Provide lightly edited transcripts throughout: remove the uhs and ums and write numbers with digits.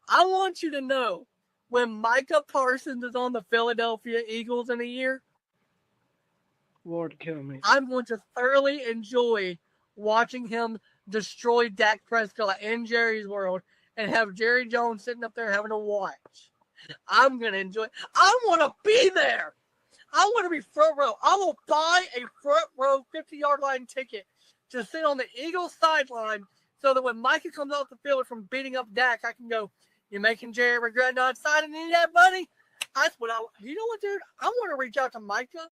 I want you to know when Micah Parsons is on the Philadelphia Eagles in a year, Lord kill me. I'm going to thoroughly enjoy watching him destroy Dak Prescott in Jerry's world and have Jerry Jones sitting up there having to watch. I'm going to enjoy it. I want to be there. I want to be front row. I will buy a front row 50-yard line ticket to sit on the Eagles sideline so that when Micah comes off the field from beating up Dak, I can go, "You're making Jerry regret not signing any of that money?" That's what I. You know what, dude? I want to reach out to Micah.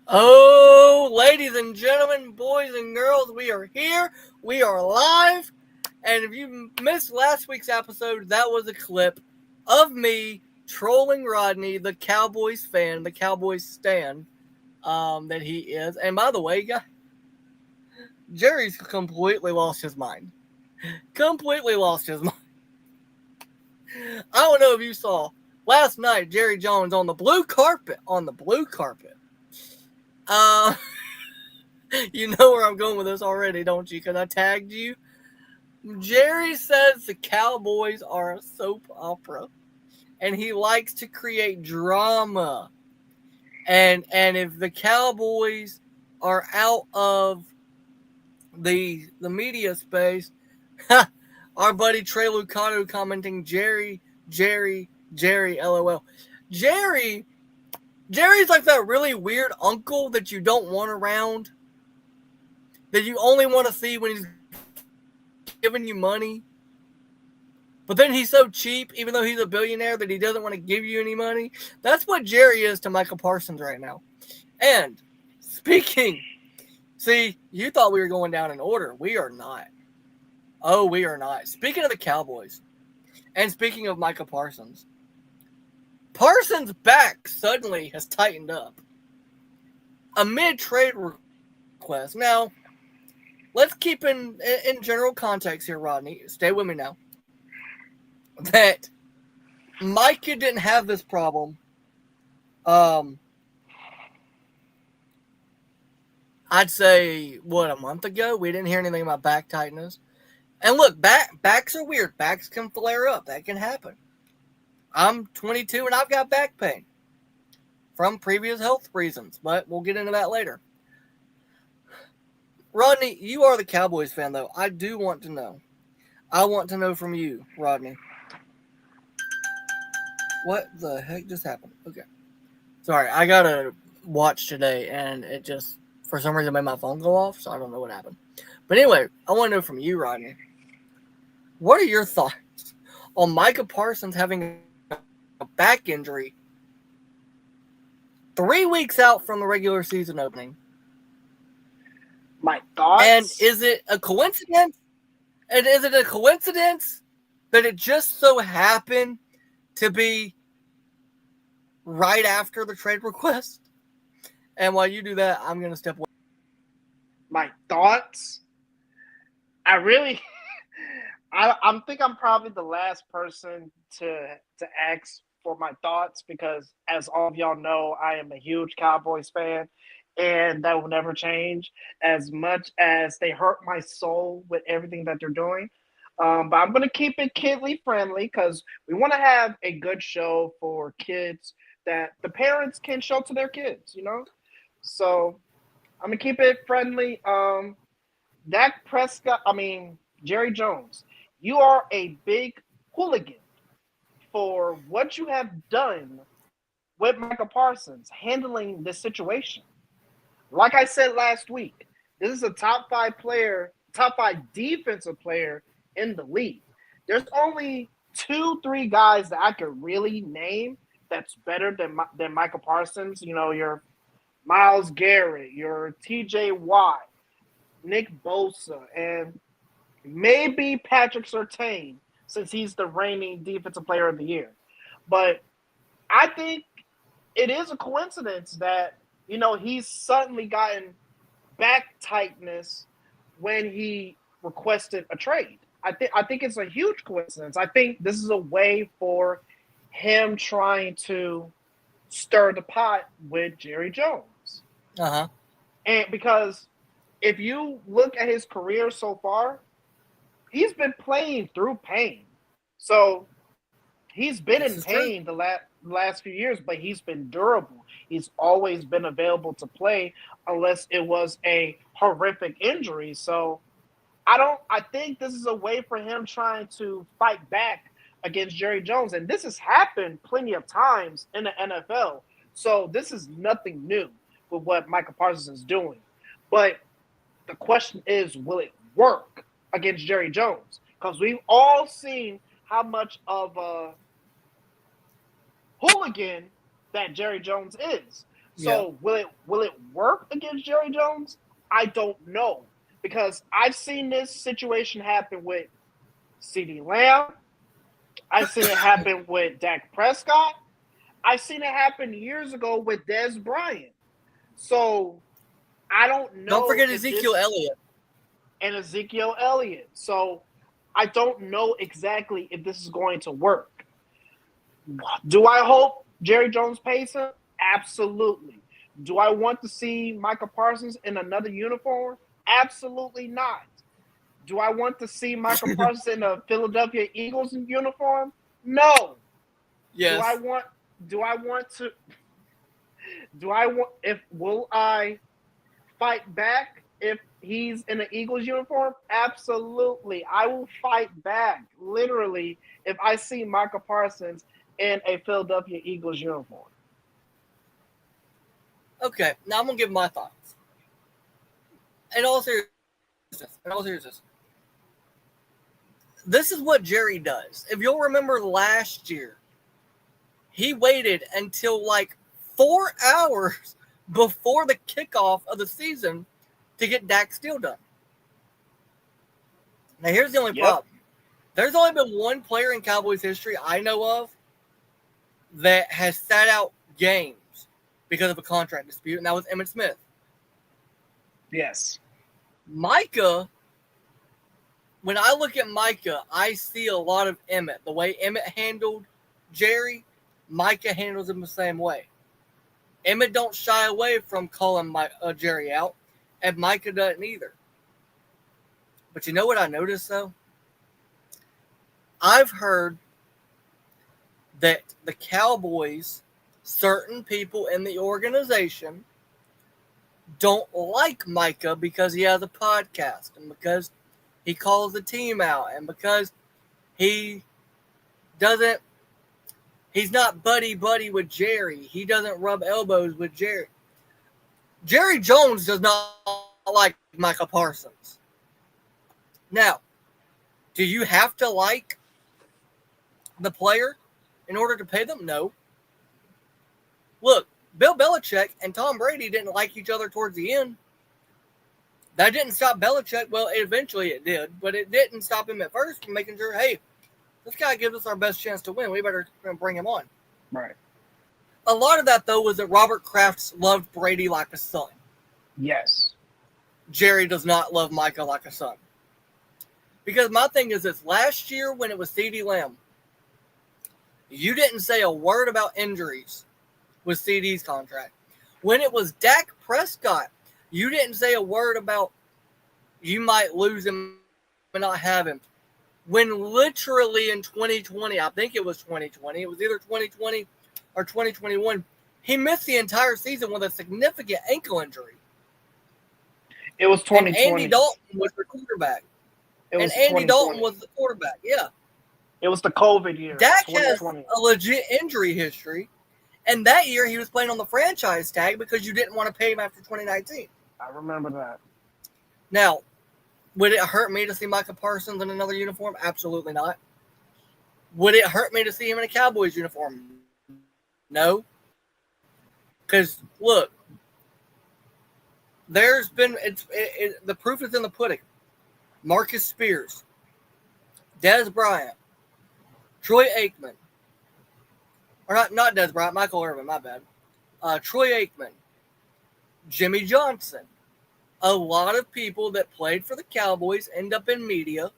Oh, ladies and gentlemen, boys and girls, we are here. We are live. And if you missed last week's episode, that was a clip of me trolling Rodney, the Cowboys fan, the Cowboys stan that he is. And by the way, guys, Jerry's completely lost his mind. Completely lost his mind. I don't know if you saw last night, Jerry Jones on the blue carpet. You know where I'm going with this already, don't you? Because I tagged you. Jerry says the Cowboys are a soap opera, and he likes to create drama. And if the Cowboys are out of the media space, our buddy Trey Lucado commenting, Jerry, LOL. Jerry's like that really weird uncle that you don't want around, that you only want to see when he's giving you money. But then he's so cheap, even though he's a billionaire, that he doesn't want to give you any money. That's what Jerry is to Micah Parsons right now. And speaking, see, you thought we were going down in order. We are not. Oh, we are not. Speaking of the Cowboys, and speaking of Micah Parsons, Parsons' back suddenly has tightened up amid trade requests. Now, let's keep in general context here, Rodney. Stay with me now. That Micah didn't have this problem. I'd say, a month ago? We didn't hear anything about back tightness. And look, backs are weird. Backs can flare up. That can happen. I'm 22 and I've got back pain from previous health reasons, but we'll get into that later. Rodney, you are the Cowboys fan, though. I do want to know. I want to know from you, Rodney. What the heck just happened? Okay. Sorry, I got a watch today, and it just, for some reason, made my phone go off, so I don't know what happened. But anyway, I want to know from you, Rodney. What are your thoughts on Micah Parsons having a back injury 3 weeks out from the regular season opening? My thoughts? And is it a coincidence? And is it a coincidence that it just so happened to be right after the trade request? And while you do that, I'm going to step away. My thoughts? I think I'm probably the last person to ask for my thoughts because, as all of y'all know, I am a huge Cowboys fan, and that will never change as much as they hurt my soul with everything that they're doing. But I'm going to keep it kidly friendly because we want to have a good show for kids that the parents can show to their kids, you know? So I'm going to keep it friendly. Dak Prescott, Jerry Jones, you are a big hooligan for what you have done with Micah Parsons handling this situation. Like I said last week, this is a top five defensive player in the league. There's only 2-3 guys that I could really name that's better than Micah Parsons. You know, your Myles Garrett, your TJ Watt, Nick Bosa, and maybe Patrick Surtain, since he's the reigning defensive player of the year. But I think it is a coincidence that, you know, he's suddenly gotten back tightness when he requested a trade. I think it's a huge coincidence. I think this is a way for him trying to stir the pot with Jerry Jones. Uh-huh. And because if you look at his career so far, he's been playing through pain. So he's been This in is true. pain the last few years, but he's been durable. He's always been available to play unless it was a horrific injury. So I think this is a way for him trying to fight back against Jerry Jones. And this has happened plenty of times in the NFL. So this is nothing new with what Michael Parsons is doing. But the question is, will it work against Jerry Jones? Because we've all seen how much of a hooligan that Jerry Jones is. So will it work against Jerry Jones? I don't know. Because I've seen this situation happen with CeeDee Lamb. I've seen it happen with Dak Prescott. I've seen it happen years ago with Dez Bryant. So I don't know. Don't forget Ezekiel Elliott. And Ezekiel Elliott. So I don't know exactly if this is going to work. Do I hope Jerry Jones pays him? Absolutely. Do I want to see Michael Parsons in another uniform? Absolutely not. Do I want to see Michael Parsons in a Philadelphia Eagles uniform? No. Yes. Will I fight back if he's in an Eagles uniform? Absolutely. I will fight back, literally, if I see Michael Parsons in a Philadelphia Eagles uniform. Okay, now I'm going to give my thoughts. In all seriousness, this is what Jerry does. If you'll remember last year, he waited until like 4 hours before the kickoff of the season to get Dak Steele done. Now, here's the only problem. There's only been one player in Cowboys history I know of that has sat out games because of a contract dispute, and that was Emmitt Smith. Yes. Micah, when I look at Micah, I see a lot of Emmitt. The way Emmitt handled Jerry, Micah handles him the same way. Emmitt don't shy away from calling Jerry out, and Micah doesn't either. But you know what I noticed, though? I've heard that the Cowboys, certain people in the organization, don't like Micah because he has a podcast and because he calls the team out and because he's not buddy with Jerry. He doesn't rub elbows with Jerry. Jerry Jones does not like Michael Parsons. Now, do you have to like the player in order to pay them? No. Look, Bill Belichick and Tom Brady didn't like each other towards the end. That didn't stop Belichick. Well, eventually it did, but it didn't stop him at first from making sure, hey, this guy gives us our best chance to win. We better bring him on. Right. A lot of that, though, was that Robert Kraft loved Brady like a son. Yes. Jerry does not love Micah like a son. Because my thing is this. Last year when it was CeeDee Lamb, you didn't say a word about injuries with CeeDee's contract. When it was Dak Prescott, you didn't say a word about you might lose him and not have him. When literally in 2020, I think it was 2020, it was either 2020 or 2021, he missed the entire season with a significant ankle injury. It was 2020. And Andy Dalton was the quarterback. Yeah. It was the COVID year. Dak has a legit injury history. And that year, he was playing on the franchise tag because you didn't want to pay him after 2019. I remember that. Now, would it hurt me to see Micah Parsons in another uniform? Absolutely not. Would it hurt me to see him in a Cowboys uniform? No. Because, look, there's been the proof is in the pudding. Marcus Spears, Dez Bryant, Troy Aikman, or not Dez Bryant, Michael Irvin, my bad. Troy Aikman, Jimmy Johnson. A lot of people that played for the Cowboys end up in media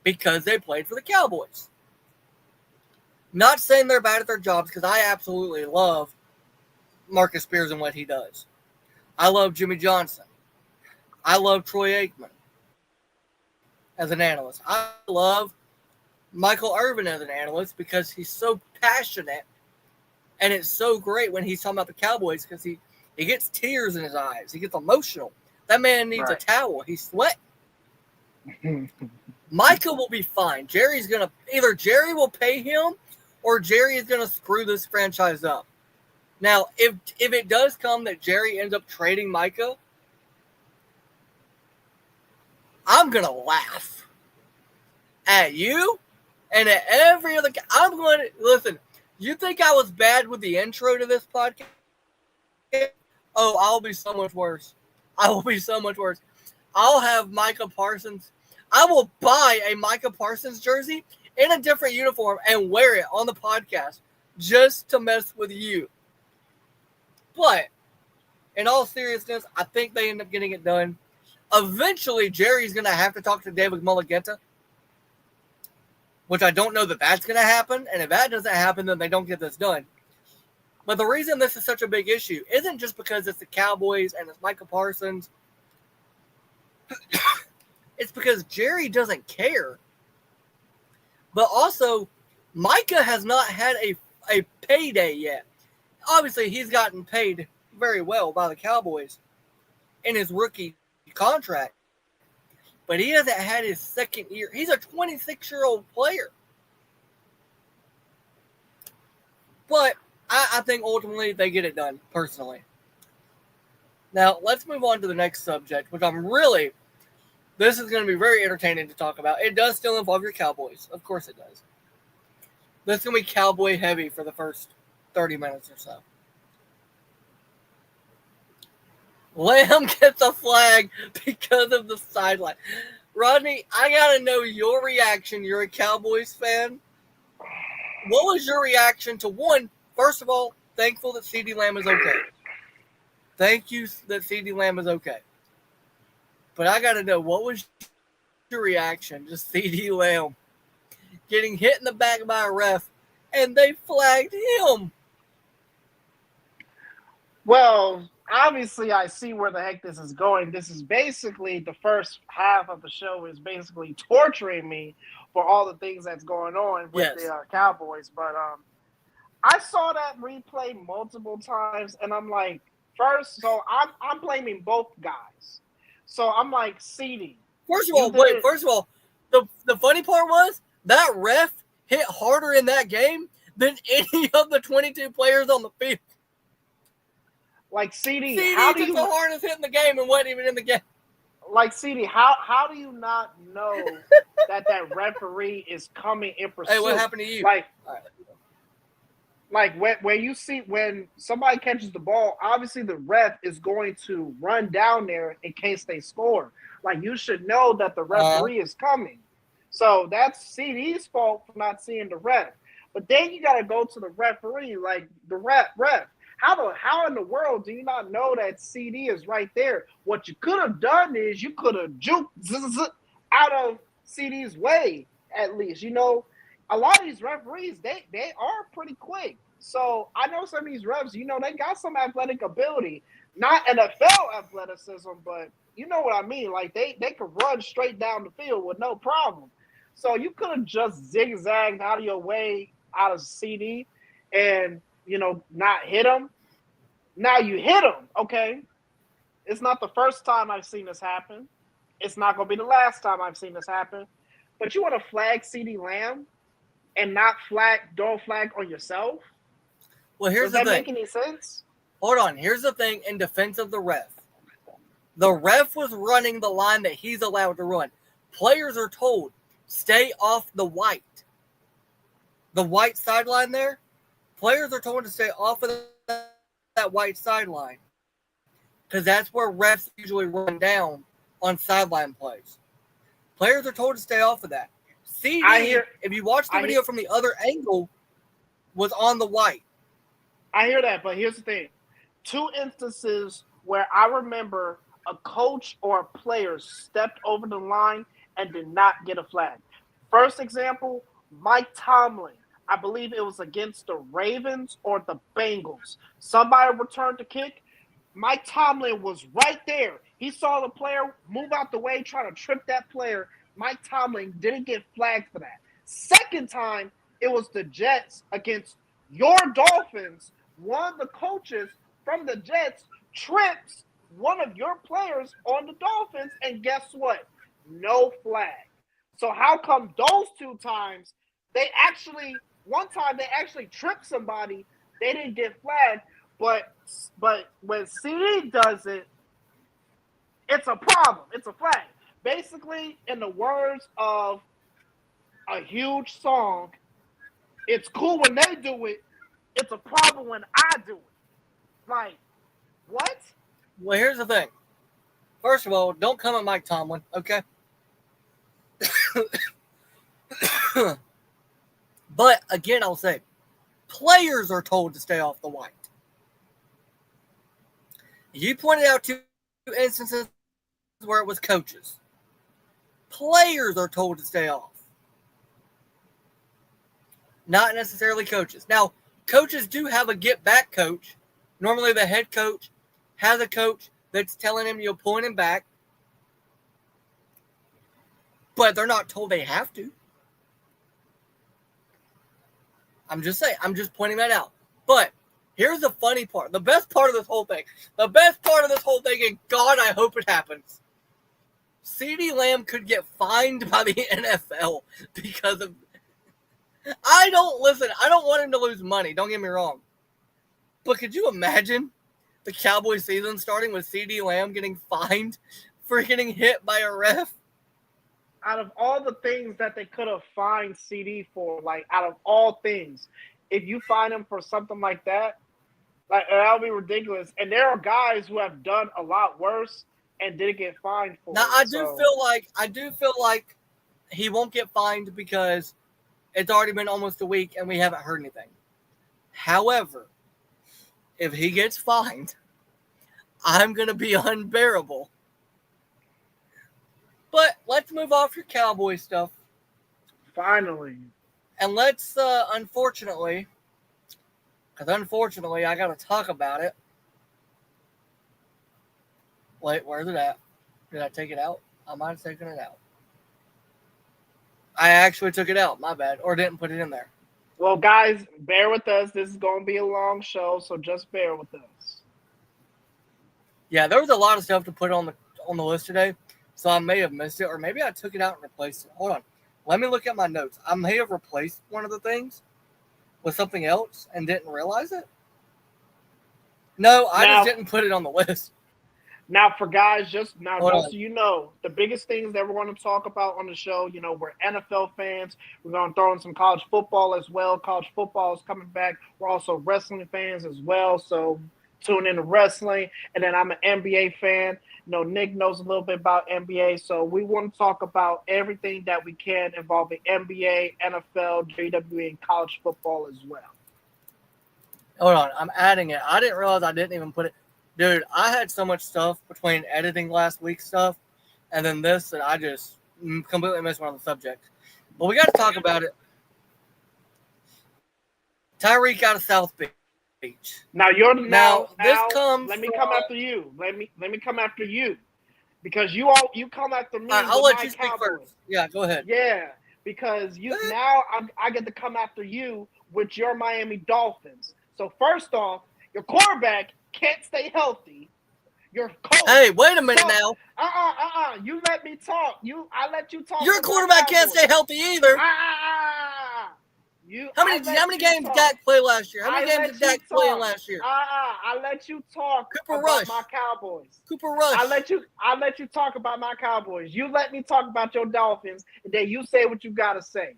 because they played for the Cowboys. Not saying they're bad at their jobs, because I absolutely love Marcus Spears and what he does. I love Jimmy Johnson. I love Troy Aikman. as an analyst. I love Michael Irvin as an analyst because he's so passionate, and it's so great when he's talking about the Cowboys because he gets tears in his eyes. He gets emotional. That man needs a towel. He's sweating. Micah will be fine. Jerry will pay him, or Jerry is gonna screw this franchise up. Now, if it does come that Jerry ends up trading Micah, I'm gonna laugh at you and at every other. I'm going to listen. You think I was bad with the intro to this podcast? Oh, I'll be so much worse. I will be so much worse. I'll have Micah Parsons. I will buy a Micah Parsons jersey in a different uniform and wear it on the podcast just to mess with you. But in all seriousness, I think they end up getting it done. Eventually, Jerry's going to have to talk to David Mulligeta, which I don't know that that's going to happen. And if that doesn't happen, then they don't get this done. But the reason this is such a big issue isn't just because it's the Cowboys and it's Micah Parsons. It's because Jerry doesn't care. But also, Micah has not had a payday yet. Obviously, he's gotten paid very well by the Cowboys in his rookie contract. But he hasn't had his second year. He's a 26-year-old player. But I think ultimately they get it done, personally. Now, let's move on to the next subject, which this is going to be very entertaining to talk about. It does still involve your Cowboys. Of course it does. This is going to be Cowboy heavy for the first 30 minutes or so. Lamb gets a flag because of the sideline. Rodney, I got to know your reaction. You're a Cowboys fan. What was your reaction to one? First of all, thankful that CeeDee Lamb is okay. Thank you that CeeDee Lamb is okay. But I got to know, what was your reaction to CeeDee Lamb getting hit in the back by a ref and they flagged him? Well, obviously I see where the heck this is going. This is basically the first half of the show is basically torturing me for all the things that's going on with the Cowboys. But I saw that replay multiple times, and I'm like, so I'm blaming both guys. So I'm like, CeeDee. First of all, the funny part was that ref hit harder in that game than any of the 22 players on the field. Like, CeeDee took the hardest hit in the game and wasn't even in the game. Like, CeeDee, how do you not know that referee is coming in pursuit? Hey, what happened to you? Like when somebody catches the ball, obviously the ref is going to run down there in case they score. Like, you should know that the referee is coming. So that's CeeDee's fault for not seeing the ref. But then you got to go to the referee, like the ref. How in the world do you not know that CeeDee is right there? What you could have done is you could have juked out of CeeDee's way, at least. You know, a lot of these referees, they are pretty quick. So I know some of these refs, they got some athletic ability. Not NFL athleticism, but you know what I mean. Like, they could run straight down the field with no problem. So you could have just zigzagged out of your way out of CeeDee and, not hit him. Now you hit him, okay? It's not the first time I've seen this happen. It's not going to be the last time I've seen this happen. But you want to flag CeeDee Lamb and don't flag on yourself? Well, here's the thing. Does that make any sense? Hold on. Here's the thing in defense of the ref. The ref was running the line that he's allowed to run. Players are told, stay off the white. The white sideline there, players are told to stay off of that white sideline because that's where refs usually run down on sideline plays. Players are told to stay off of that. CeeDee, if you watch the video from the other angle, was on the white. I hear that, but here's the thing. 2 instances where I remember a coach or a player stepped over the line and did not get a flag. First example, Mike Tomlin. I believe it was against the Ravens or the Bengals. Somebody returned the kick. Mike Tomlin was right there. He saw the player move out the way, trying to trip that player, Mike Tomlin didn't get flagged for that. Second time, it was the Jets against your Dolphins. One of the coaches from the Jets trips one of your players on the Dolphins, and guess what? No flag. So how come those two times one time they actually tripped somebody, they didn't get flagged, but when CD does it, it's a problem. It's a flag. Basically, in the words of a huge song, it's cool when they do it. It's a problem when I do it. Like, what? Well, here's the thing. First of all, don't come at Mike Tomlin, okay? But again, I'll say, players are told to stay off the white. You pointed out two instances where it was coaches. Players are told to stay off. Not necessarily coaches. Now, coaches do have a get-back coach. Normally, the head coach has a coach that's telling him you'll point him back. But they're not told they have to. I'm just saying. I'm just pointing that out. But here's the funny part. The best part of this whole thing. And God, I hope it happens. CeeDee Lamb could get fined by the NFL because of... I don't want him to lose money. Don't get me wrong. But could you imagine the Cowboys season starting with CeeDee Lamb getting fined for getting hit by a ref? Out of all the things that they could have fined CD for, like, out of all things, if you fine him for something like that, like, that would be ridiculous. And there are guys who have done a lot worse and didn't get fined for now, it. I do feel like he won't get fined because it's already been almost a week and we haven't heard anything. However, if he gets fined, I'm going to be unbearable. But let's move off your Cowboy stuff. Finally. And let's, unfortunately, I got to talk about it. Wait, where's it at? Did I take it out? I might have taken it out. I actually took it out, my bad, or didn't put it in there. Well, guys, bear with us. This is going to be a long show, so just bear with us. Yeah, there was a lot of stuff to put on the list today, so I may have missed it, or maybe I took it out and replaced it. Hold on. Let me look at my notes. I may have replaced one of the things with something else and didn't realize it. No, I just didn't put it on the list. Now, for guys, just so you know, the biggest things that we're going to talk about on the show, you know, we're NFL fans. We're going to throw in some college football as well. College football is coming back. We're also wrestling fans as well, so tune into wrestling. And then I'm an NBA fan. You know, Nick knows a little bit about NBA, so we want to talk about everything that we can involving NBA, NFL, WWE, and college football as well. Hold on, I'm adding it. I didn't realize I didn't even put it. Dude, I had so much stuff between editing last week's stuff and then this that I just completely missed one on the subject. But we got to talk about it. Tyreek out of South Beach. Now this comes. Let me come after you. Let me come after you, because you come after me. I'll let you speak first. Yeah, go ahead. Yeah, because I get to come after you with your Miami Dolphins. So first off, your quarterback can't stay healthy. Your coach. Hey, wait a minute now. You let me talk. I let you talk. Your quarterback can't stay healthy either. How many games did Dak play last year? How many games did Dak play in last year? I let you talk about my Cowboys. Cooper Rush. I let you talk about my Cowboys. You let me talk about your Dolphins, and then you say what you gotta say.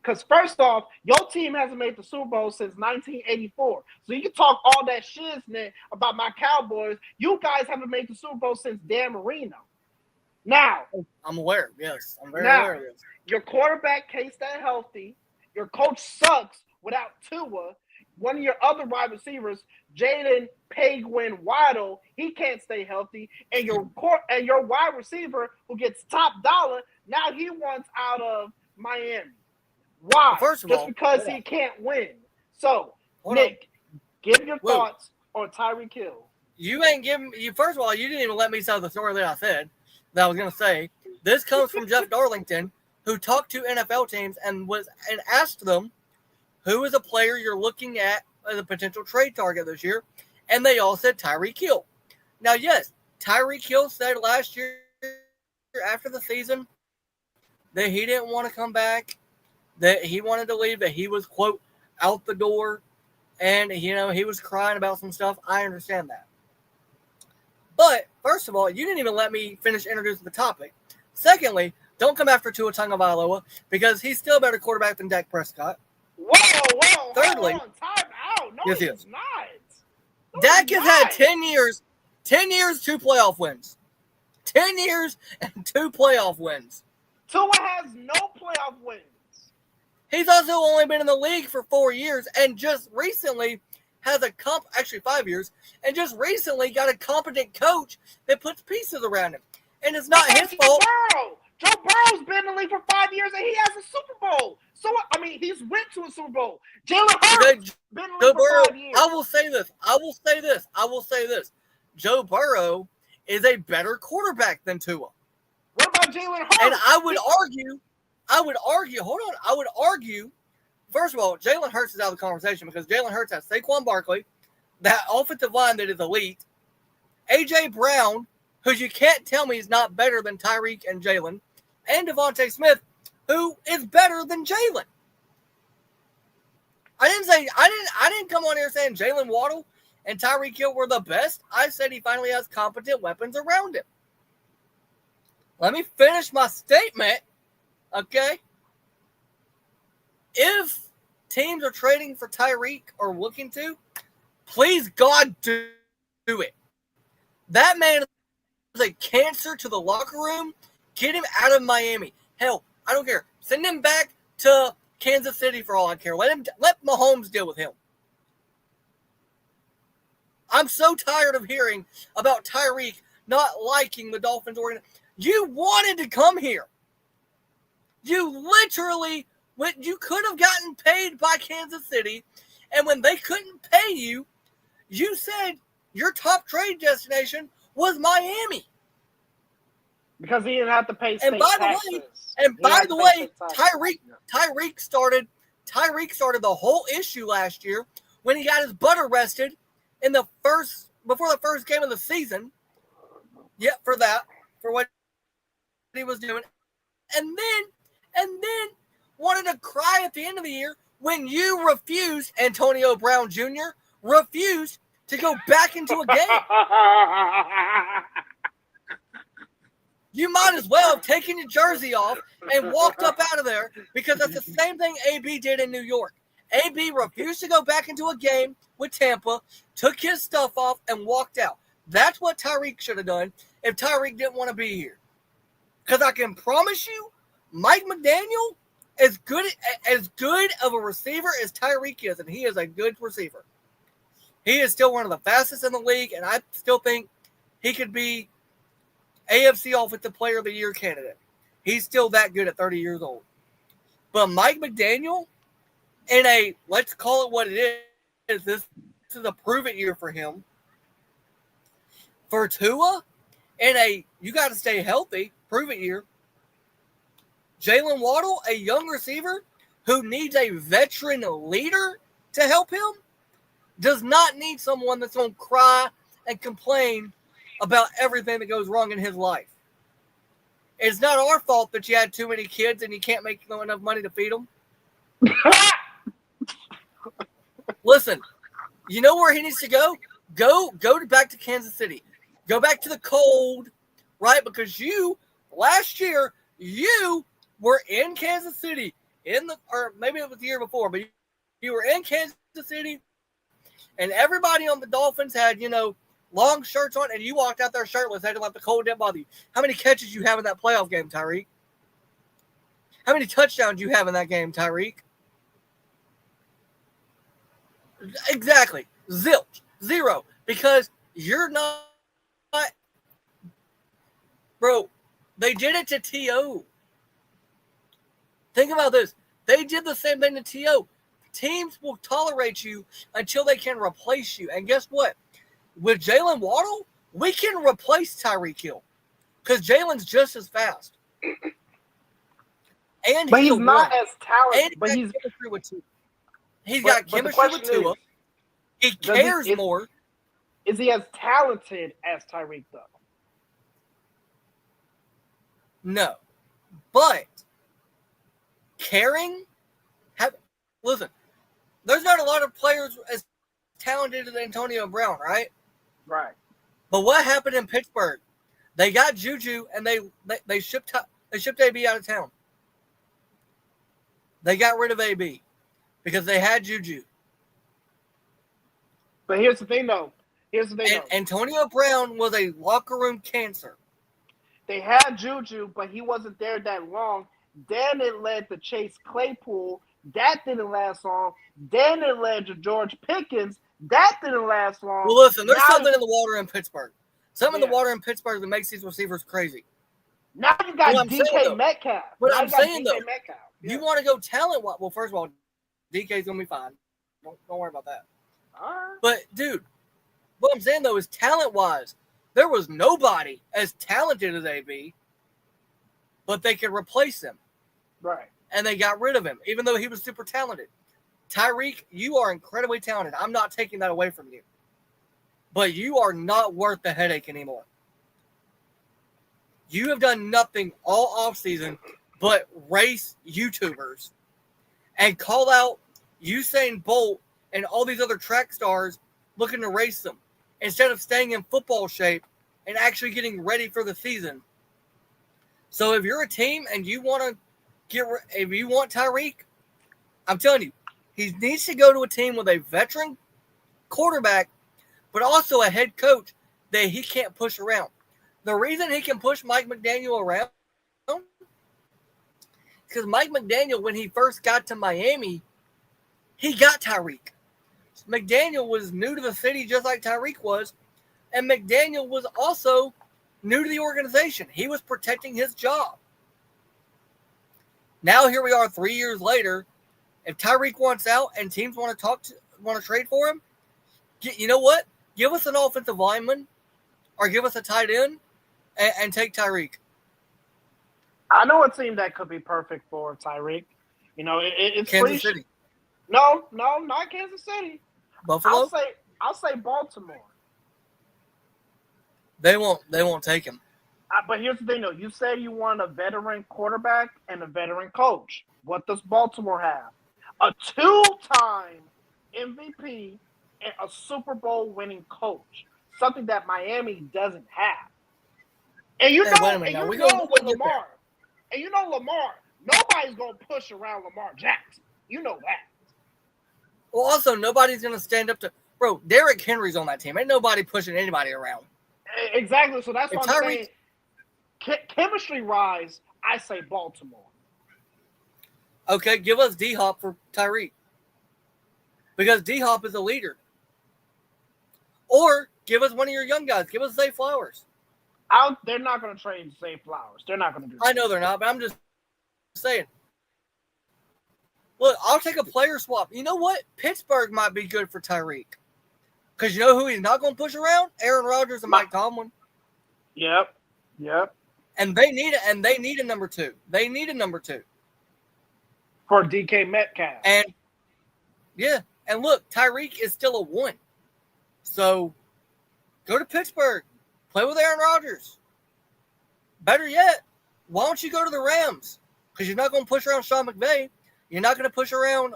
Because first off, your team hasn't made the Super Bowl since 1984. So you can talk all that shiznit about my Cowboys. You guys haven't made the Super Bowl since Dan Marino. Now. I'm aware. Yes, I'm very aware of this. Your quarterback can't stay healthy. Your coach sucks without Tua. One of your other wide receivers, Jaden Penguin Waddle, he can't stay healthy. And your wide receiver who gets top dollar, now he wants out of Miami. Why? First of all, because he can't win. So, Nick, give your thoughts on Tyreek Hill. You ain't giving you. First of all, you didn't even let me tell the story that I said that I was going to say. This comes from Jeff Darlington, who talked to NFL teams and asked them, who is a player you're looking at as a potential trade target this year? And they all said Tyreek Hill. Now, yes, Tyreek Hill said last year after the season that he didn't want to come back, that he wanted to leave, that he was, quote, out the door, and, he was crying about some stuff. I understand that. But, first of all, you didn't even let me finish introducing the topic. Secondly, don't come after Tua Tagovailoa because he's still a better quarterback than Dak Prescott. Whoa, Thirdly, hold on, time out. No, yes, he's not. No, Dak he's has not. had 10 years, 2 playoff wins. 10 years and 2 playoff wins. Tua has no playoff wins. He's also only been in the league for 4 years and just recently has actually 5 years, and just recently got a competent coach that puts pieces around him. And it's not his fault. Joe Burrow's been in the league for 5 years and he has a Super Bowl. So, he's went to a Super Bowl. Jalen Hurts been in the league for 5 years. I will say this. Joe Burrow is a better quarterback than Tua. What about Jalen Hurts? And I would argue, first of all, Jalen Hurts is out of the conversation because Jalen Hurts has Saquon Barkley, that offensive line that is elite, A.J. Brown, who you can't tell me is not better than Tyreek and Jalen, and Devontae Smith, who is better than Jalen. I didn't come on here saying Jalen Waddle and Tyreek Hill were the best. I said he finally has competent weapons around him. Let me finish my statement, okay? If teams are trading for Tyreek or looking to, please, God, do it. That man is a cancer to the locker room. Get him out of Miami. Hell, I don't care. Send him back to Kansas City for all I care. Let Mahomes deal with him. I'm so tired of hearing about Tyreek not liking the Dolphins organization. You wanted to come here. You literally, you could have gotten paid by Kansas City, and when they couldn't pay you, you said your top trade destination was Miami. Because he didn't have to pay state taxes. By the way, Tyreek started the whole issue last year when he got his butt arrested before the first game of the season. Yeah, for what he was doing. And then wanted to cry at the end of the year when you refused, Antonio Brown Jr. refused to go back into a game. You might as well have taken your jersey off and walked up out of there because that's the same thing AB did in New York. AB refused to go back into a game with Tampa, took his stuff off, and walked out. That's what Tyreek should have done if Tyreek didn't want to be here. Because I can promise you, Mike McDaniel, as good of a receiver as Tyreek is, and he is a good receiver. He is still one of the fastest in the league, and I still think he could be AFC Offensive Player of the Year candidate. He's still that good at 30 years old. But Mike McDaniel, let's call it what it is, this is a prove-it year for him. For Tua, you got to stay healthy, prove-it year. Jalen Waddle, a young receiver who needs a veteran leader to help him, does not need someone that's going to cry and complain about everything that goes wrong in his life. It's not our fault that you had too many kids and you can't make enough money to feed them. Listen, you know where he needs to go? Go back to Kansas City. Go back to the cold, right? Because last year, you were in Kansas City, or maybe it was the year before, but you were in Kansas City, and everybody on the Dolphins had, long shirts on, and you walked out there shirtless, had to let the cold didn't bother you. How many catches you have in that playoff game, Tyreek? How many touchdowns you have in that game, Tyreek? Exactly. Zilch. 0. Because you're not. Bro, they did it to T.O. Think about this. They did the same thing to T.O. Teams will tolerate you until they can replace you. And guess what? With Jalen Waddle, we can replace Tyreek Hill because Jalen's just as fast. And But he's he's not one. as talented. And But got he's chemistry with Tua. He's got but the chemistry with question Tua. He does cares more. is he as talented as Tyreek though? No. But caring, listen, there's not a lot of players as talented as Antonio Brown, right? Right. But what happened in Pittsburgh? They got Juju and they shipped AB out of town. They got rid of AB because they had Juju. But here's the thing though. Antonio Brown was a locker room cancer. They had Juju, but he wasn't there that long. Then it led to Chase Claypool. That didn't last long. Then it led to George Pickens. That didn't last long. Well, listen, there's something in the water in Pittsburgh. Something in the water in Pittsburgh that makes these receivers crazy. Now you got DK Metcalf. But I'm saying, though, you want to go talent-wise. Well, first of all, DK's going to be fine. Don't worry about that. All right. But, dude, what I'm saying, though, is talent-wise, there was nobody as talented as AB, but they could replace him. Right. And they got rid of him, even though he was super talented. Tyreek, you are incredibly talented. I'm not taking that away from you. But you are not worth the headache anymore. You have done nothing all offseason but race YouTubers and call out Usain Bolt and all these other track stars looking to race them instead of staying in football shape and actually getting ready for the season. So if you're a team and you want to if you want Tyreek, I'm telling you, he needs to go to a team with a veteran quarterback, but also a head coach that he can't push around. The reason he can push Mike McDaniel around is because Mike McDaniel, when he first got to Miami, he got Tyreek. McDaniel was new to the city just like Tyreek was, and McDaniel was also new to the organization. He was protecting his job. Now here we are 3 years later. If Tyreek wants out and teams want to trade for him, you know what? Give us an offensive lineman or give us a tight end and take Tyreek. I know a team that could be perfect for Tyreek. You know, it's Kansas City. No, not Kansas City. Buffalo. I'll say Baltimore. They won't take him. But here's the thing, though. You say you want a veteran quarterback and a veteran coach. What does Baltimore have? A 2-time MVP and a Super Bowl winning coach. Something that Miami doesn't have. And you know Lamar, nobody's going to push around Lamar Jackson. You know that. Well, also, nobody's going to stand up to – bro, Derrick Henry's on that team. Ain't nobody pushing anybody around. Exactly. So that's what I'm saying. Chemistry-wise, I say Baltimore. Okay, give us D-Hop for Tyreek. Because D-Hop is a leader. Or give us one of your young guys. Give us Zay Flowers. They're not going to trade Zay Flowers. They're not going to do that. I know they're not, but I'm just saying. Look, I'll take a player swap. You know what? Pittsburgh might be good for Tyreek. Because you know who he's not going to push around? Aaron Rodgers and Mike Tomlin. Yep. And they need a number two. They need a number two. For DK Metcalf. And look, Tyreek is still a 1. So go to Pittsburgh. Play with Aaron Rodgers. Better yet, why don't you go to the Rams? Because you're not going to push around Sean McVay. You're not going to push around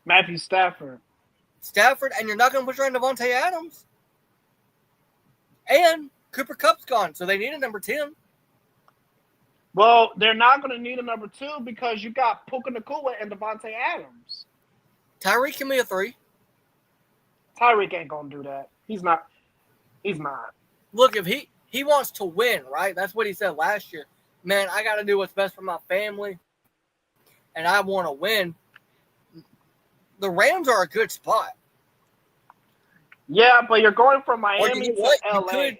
Matthew Stafford, and you're not going to push around Devontae Adams. And Cooper Kupp's gone, so they need a number 10. Well, they're not going to need a number 2 because you got Puka Nacua and Devontae Adams. Tyreek can be a 3. Tyreek ain't going to do that. He's not. Look, if he wants to win, right? That's what he said last year. Man, I got to do what's best for my family, and I want to win. The Rams are a good spot. Yeah, but you're going from Miami to LA.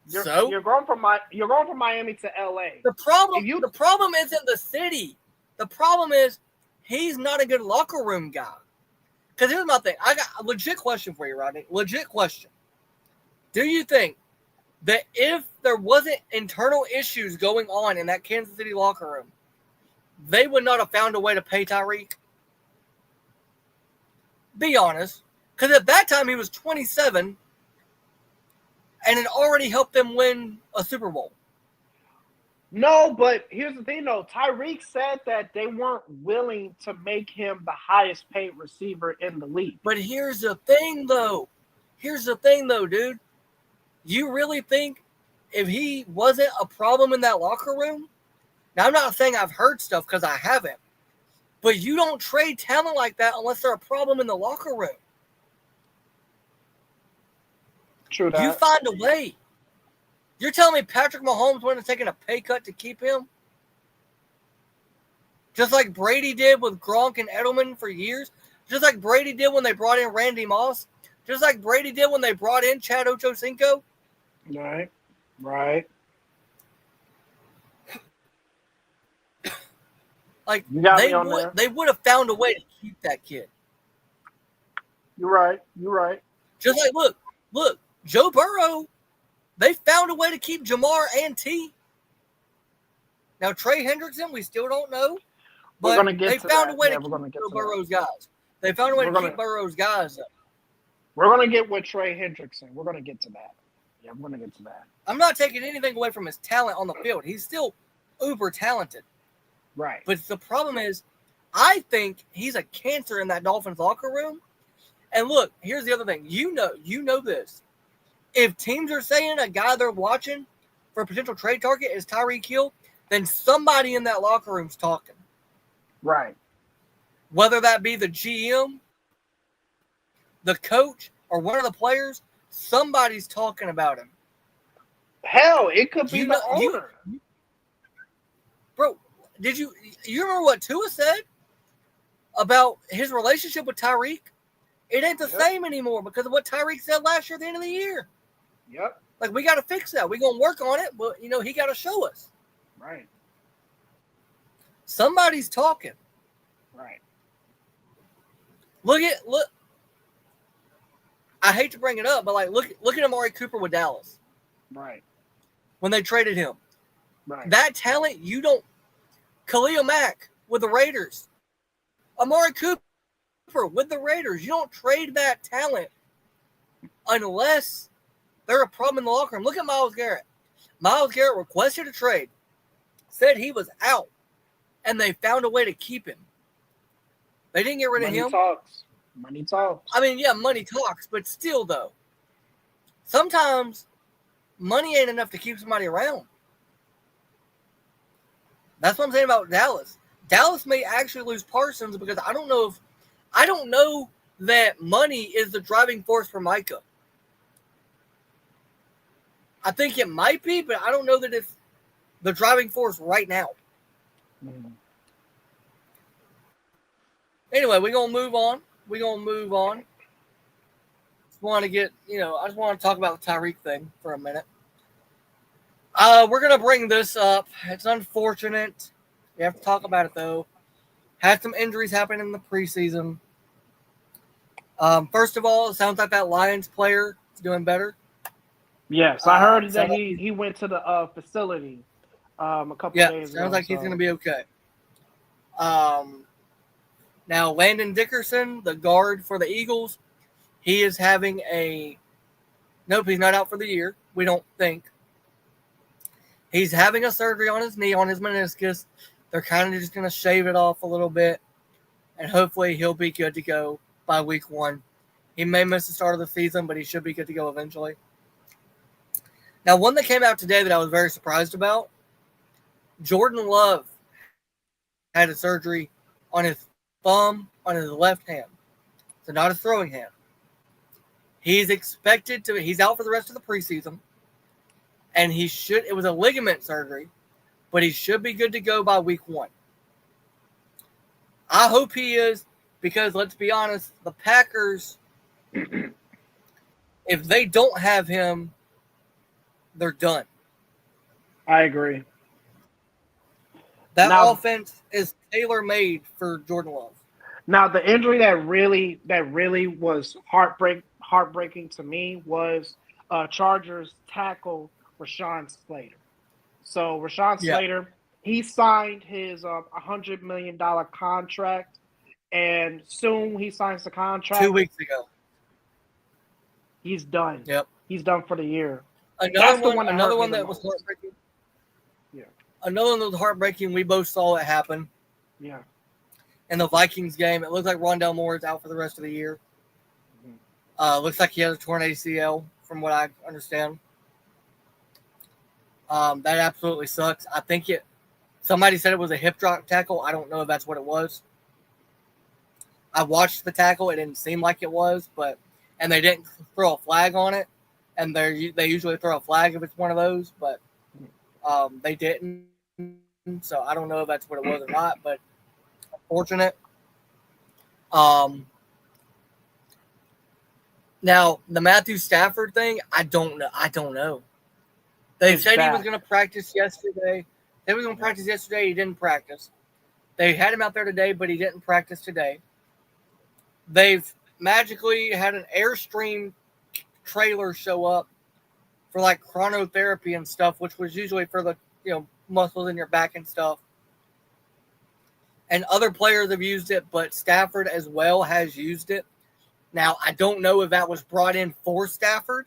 You're going from Miami to LA. The problem isn't the city. The problem is he's not a good locker room guy. Because here's my thing. I got a legit question for you, Rodney. Legit question. Do you think that if there wasn't internal issues going on in that Kansas City locker room, they would not have found a way to pay Tyreek. Be honest. Because at that time, he was 27 and had already helped them win a Super Bowl. No, but here's the thing, though. Tyreek said that they weren't willing to make him the highest paid receiver in the league. But here's the thing, though. Dude. You really think if he wasn't a problem in that locker room? Now, I'm not saying I've heard stuff because I haven't. But you don't trade talent like that unless they're a problem in the locker room. True that. You find a way. You're telling me Patrick Mahomes wouldn't have taken a pay cut to keep him? Just like Brady did with Gronk and Edelman for years? Just like Brady did when they brought in Randy Moss? Just like Brady did when they brought in Chad Ochocinco? Right. Like, they would have found a way to keep that kid. You're right. Just like, look, Joe Burrow, they found a way to keep Jamar and T. Now, Trey Hendrickson, we still don't know. But they found a way to keep Burrow's guys. They found a way to keep Burrow's guys up. We're going to get with Trey Hendrickson. We're going to get to that. Yeah, we're going to get to that. I'm not taking anything away from his talent on the field. He's still uber talented. Right. But the problem is, I think he's a cancer in that Dolphins locker room. And look, here's the other thing. You know this. If teams are saying a guy they're watching for a potential trade target is Tyreek Hill, then somebody in that locker room's talking. Right. Whether that be the GM, the coach, or one of the players, somebody's talking about him. Hell, it could be the owner. Bro, you remember what Tua said about his relationship with Tyreek? It ain't the same anymore because of what Tyreek said last year at the end of the year. Yep. Like, we got to fix that. We're going to work on it, but, he got to show us. Right. Somebody's talking. Right. Look. I hate to bring it up, but, like, look at Amari Cooper with Dallas. Right. When they traded him. Right. That talent, you don't. Khalil Mack with the Raiders. Amari Cooper with the Raiders. You don't trade that talent unless they're a problem in the locker room. Look at Myles Garrett. Myles Garrett requested a trade, said he was out, and they found a way to keep him. They didn't get rid of him. Money talks. I mean, yeah, money talks, but still, though, sometimes money ain't enough to keep somebody around. That's what I'm saying about Dallas. Dallas may actually lose Parsons because I don't know that money is the driving force for Micah. I think it might be, but I don't know that it's the driving force right now. Mm. Anyway, we're going to move on. Just want to I just want to talk about the Tyreek thing for a minute. We're going to bring this up. It's unfortunate. We have to talk about it, though. Had some injuries happen in the preseason. First of all, it sounds like that Lions player is doing better. Yes, I heard that he went to the facility a couple days ago. Sounds like he's going to be okay. Now, Landon Dickerson, the guard for the Eagles, he is having nope, he's not out for the year, we don't think. He's having a surgery on his knee, on his meniscus. They're kind of just going to shave it off a little bit, and hopefully he'll be good to go by week 1. He may miss the start of the season, but he should be good to go eventually. Now, one that came out today that I was very surprised about, Jordan Love had a surgery on his thumb on his left hand. So not his throwing hand. He's out for the rest of the preseason. And it was a ligament surgery, but he should be good to go by week 1. I hope he is, because let's be honest, the Packers, if they don't have him, they're done. I agree. That offense is tailor-made for Jordan Love. Now, the injury that really was heartbreaking to me was Chargers tackle Rashawn Slater. So Rashawn Yeah. Slater, he signed his $100 million contract, and soon he signs the contract. 2 weeks ago. He's done. Yep. He's done for the year. Another one that was heartbreaking. Yeah. Another one that was heartbreaking. We both saw it happen. Yeah. In the Vikings game, it looks like Rondell Moore is out for the rest of the year. Looks like he has a torn ACL, from what I understand. That absolutely sucks. I think somebody said it was a hip drop tackle. I don't know if that's what it was. I watched the tackle. It didn't seem like it was, and they didn't throw a flag on it. And they usually throw a flag if it's one of those, but they didn't. So I don't know if that's what it was or not, but unfortunate. Now the Matthew Stafford thing, I don't know. They said he was going to practice yesterday. He was going to practice yesterday. He didn't practice. They had him out there today, but he didn't practice today. They've magically had an Airstream trailer show up for like chronotherapy and stuff, which was usually for the muscles in your back and stuff. And other players have used it, but Stafford as well has used it. Now, I don't know if that was brought in for Stafford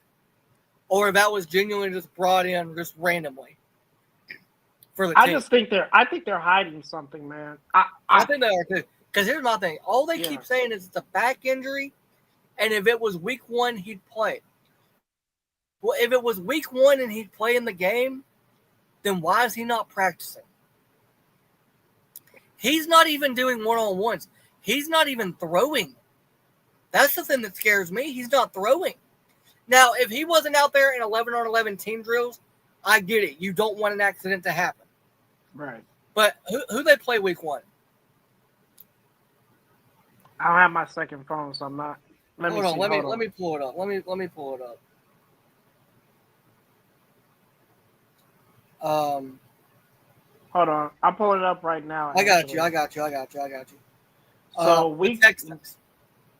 or if that was genuinely just brought in just randomly for the team. I think they're hiding something, man. I think they are too. Because here's my thing. All they keep saying is it's a back injury, and if it was week 1, he'd play. Well, if it was week 1 and he'd play in the game, then why is he not practicing? He's not even doing one-on-ones. He's not even throwing. That's the thing that scares me. He's not throwing. Now, if he wasn't out there in 11-on-11 team drills, I get it. You don't want an accident to happen. Right. But who they play week 1? I don't have my second phone, so I'm not. Let me pull it up. Let me pull it up. Hold on. I'll pull it up right now. I got you. So we Texans.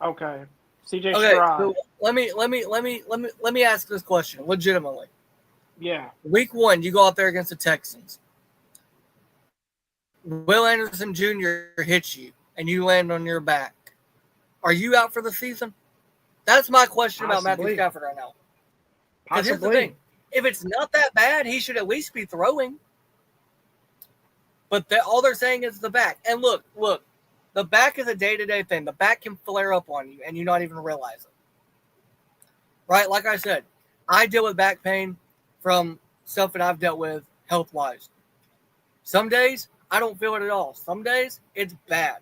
Okay. CJ Stroud. So let me ask this question legitimately. Yeah. Week 1, you go out there against the Texans. Will Anderson Jr. hits you and you land on your back. Are you out for the season? That's my question about Matthew Stafford right now. Because here's the thing. If it's not that bad, he should at least be throwing. But all they're saying is the back. And look, the back is a day-to-day thing. The back can flare up on you, and you not even realize it. Right? Like I said, I deal with back pain from stuff that I've dealt with health-wise. Some days, I don't feel it at all. Some days, it's bad.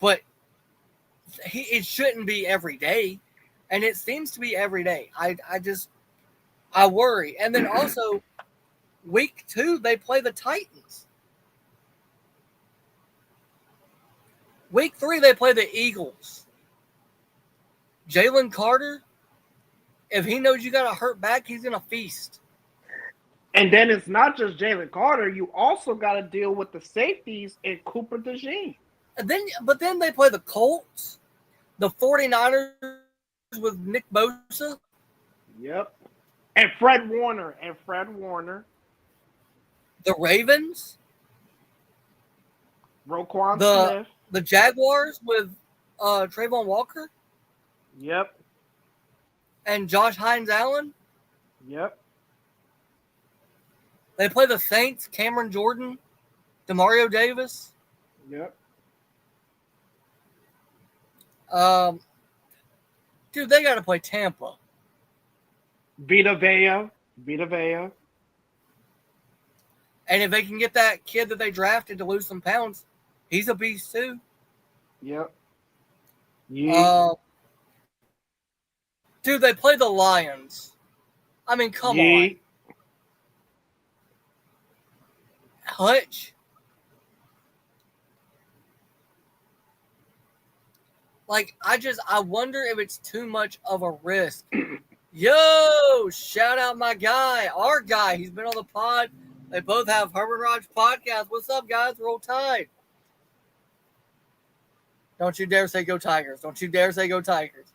But it shouldn't be every day. And it seems to be every day. I worry. And then also, week 2, they play the Titans. Week 3, they play the Eagles. Jalen Carter, if he knows you got a hurt back, he's going to feast. And then it's not just Jalen Carter. You also got to deal with the safeties and Cooper DeJean. But then they play the Colts, the 49ers with Nick Bosa. Yep. And Fred Warner. The Ravens. Roquan Smith. The Jaguars with Trayvon Walker. Yep. And Josh Hines-Allen. Yep. They play the Saints, Cameron Jordan, Demario Davis. Yep. Dude, they got to play Tampa. Vita Vea. And if they can get that kid that they drafted to lose some pounds, he's a beast too. Yep. Yeah. Dude, they play the Lions. I mean, come on. Hutch. Like, I wonder if it's too much of a risk. Yo, shout out my guy, our guy. He's been on the pod. They both have Herbert Raj podcast. What's up, guys? Roll Tide. Don't you dare say go Tigers. Don't you dare say go Tigers.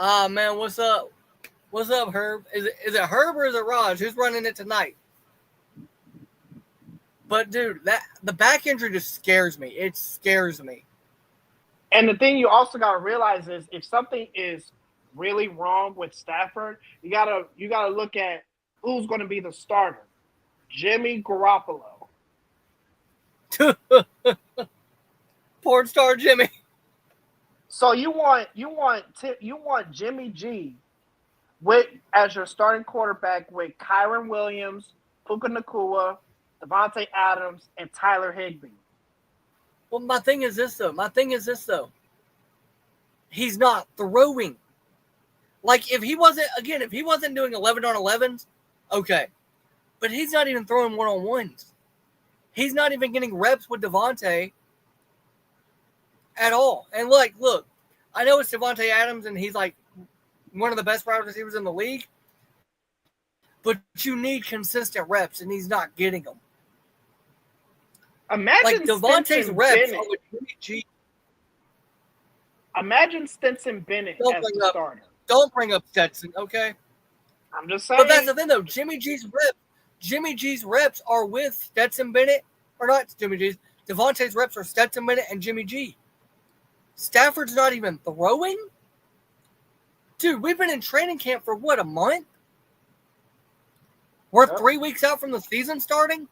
Ah, man, what's up? What's up, Herb? Is it Herb or is it Raj? Who's running it tonight? But dude, that the back injury just scares me. It scares me. And the thing you also got to realize is if something is really wrong with Stafford, you gotta look at who's going to be the starter. Jimmy Garoppolo. Porn star Jimmy. So you want Jimmy G with as your starting quarterback with Kyron Williams, Puka Nacua, Devontae Adams, and Tyler Higbee. Well, my thing is this though. He's not throwing. Like if he wasn't doing 11 on 11s, okay. But he's not even throwing 1-on-1s. He's not even getting reps with Devontae at all. And look, I know it's Devontae Adams and he's like one of the best wide receivers in the league, but you need consistent reps and he's not getting them. Imagine Devontae's reps are with Jimmy G. Imagine Stetson Bennett as the starter. Don't bring up Stetson, okay? I'm just saying. But that's the thing, though. Jimmy G's reps are with Stetson Bennett, or not Jimmy G's. Devontae's reps are Stetson Bennett and Jimmy G. Stafford's not even throwing? Dude, we've been in training camp for what, a month? We're 3 weeks out from the season starting?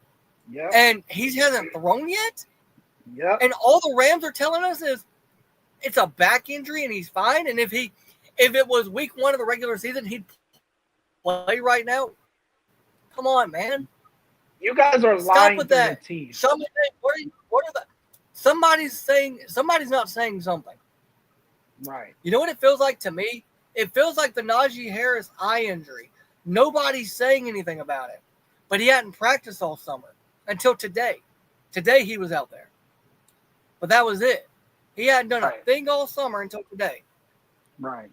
Yeah. And he hasn't thrown yet? Yeah. And all the Rams are telling us is it's a back injury and he's fine. And if it was week 1 of the regular season, he'd play right now. Come on, man. You guys are lying with to that. your teeth. Somebody's not saying something. Right. You know what it feels like to me? It feels like the Najee Harris eye injury. Nobody's saying anything about it. But he hadn't practiced all summer until today. Today he was out there. But that was it. He hadn't done a thing all summer until today. Right.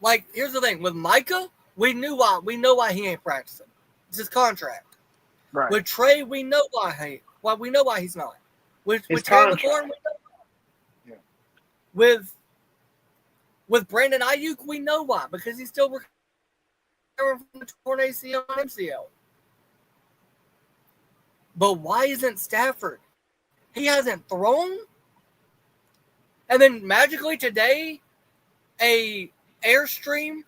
Like, here's the thing. With Micah, we know why he ain't practicing. It's his contract. Right. With Trey, we know why he's not. With Terry McLaurin, we know why. Yeah. With Brandon Ayuk, we know why. Because he's still recovering from the torn ACL and MCL. But why isn't Stafford? He hasn't thrown? And then magically today, a Airstream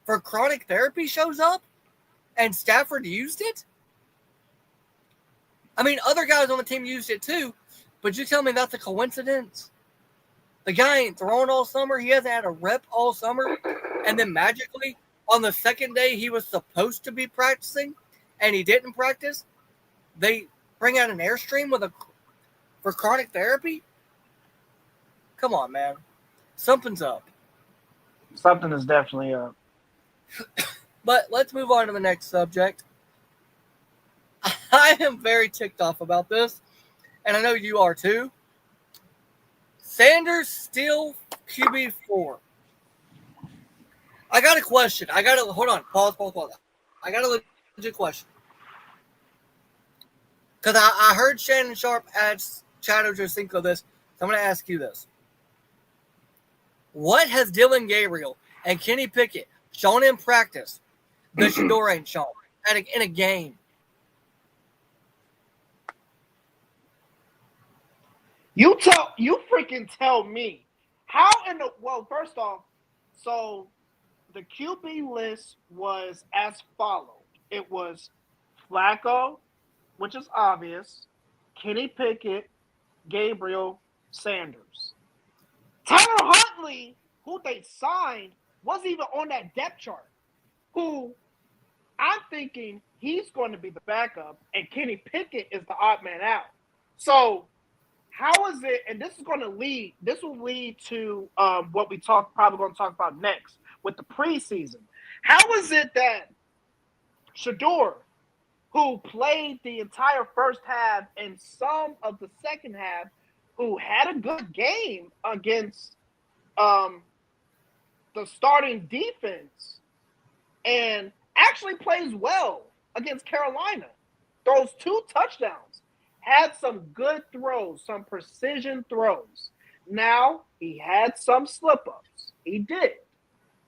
for chronic therapy shows up and Stafford used it? I mean, other guys on the team used it too, but you tell me that's a coincidence? The guy ain't thrown all summer. He hasn't had a rep all summer. And then magically, on the second day he was supposed to be practicing and he didn't practice, they bring out an Airstream for chronic therapy? Come on, man. Something's up. Something is definitely up. But let's move on to the next subject. I am very ticked off about this, and I know you are too. Sanders still QB4. I got a question. Hold on. Pause. I got a legit question. Because I heard Shannon Sharp ask Chad Ochocinco this, so I'm going to ask you this. What has Dylan Gabriel and Kenny Pickett shown in practice that Shedeur ain't shown in a game? You freaking tell me. How first off, so the QB list was as followed. It was Flacco, which is obvious, Kenny Pickett, Gabriel, Sanders. Tyler Huntley, who they signed, wasn't even on that depth chart. Who I'm thinking he's going to be the backup, and Kenny Pickett is the odd man out. So how is it? And this will lead to what we probably going to talk about next with the preseason. How is it that Shedeur, who played the entire first half and some of the second half, who had a good game against the starting defense and actually plays well against Carolina, throws 2 touchdowns, had some good throws, some precision throws. Now, he had some slip-ups. He did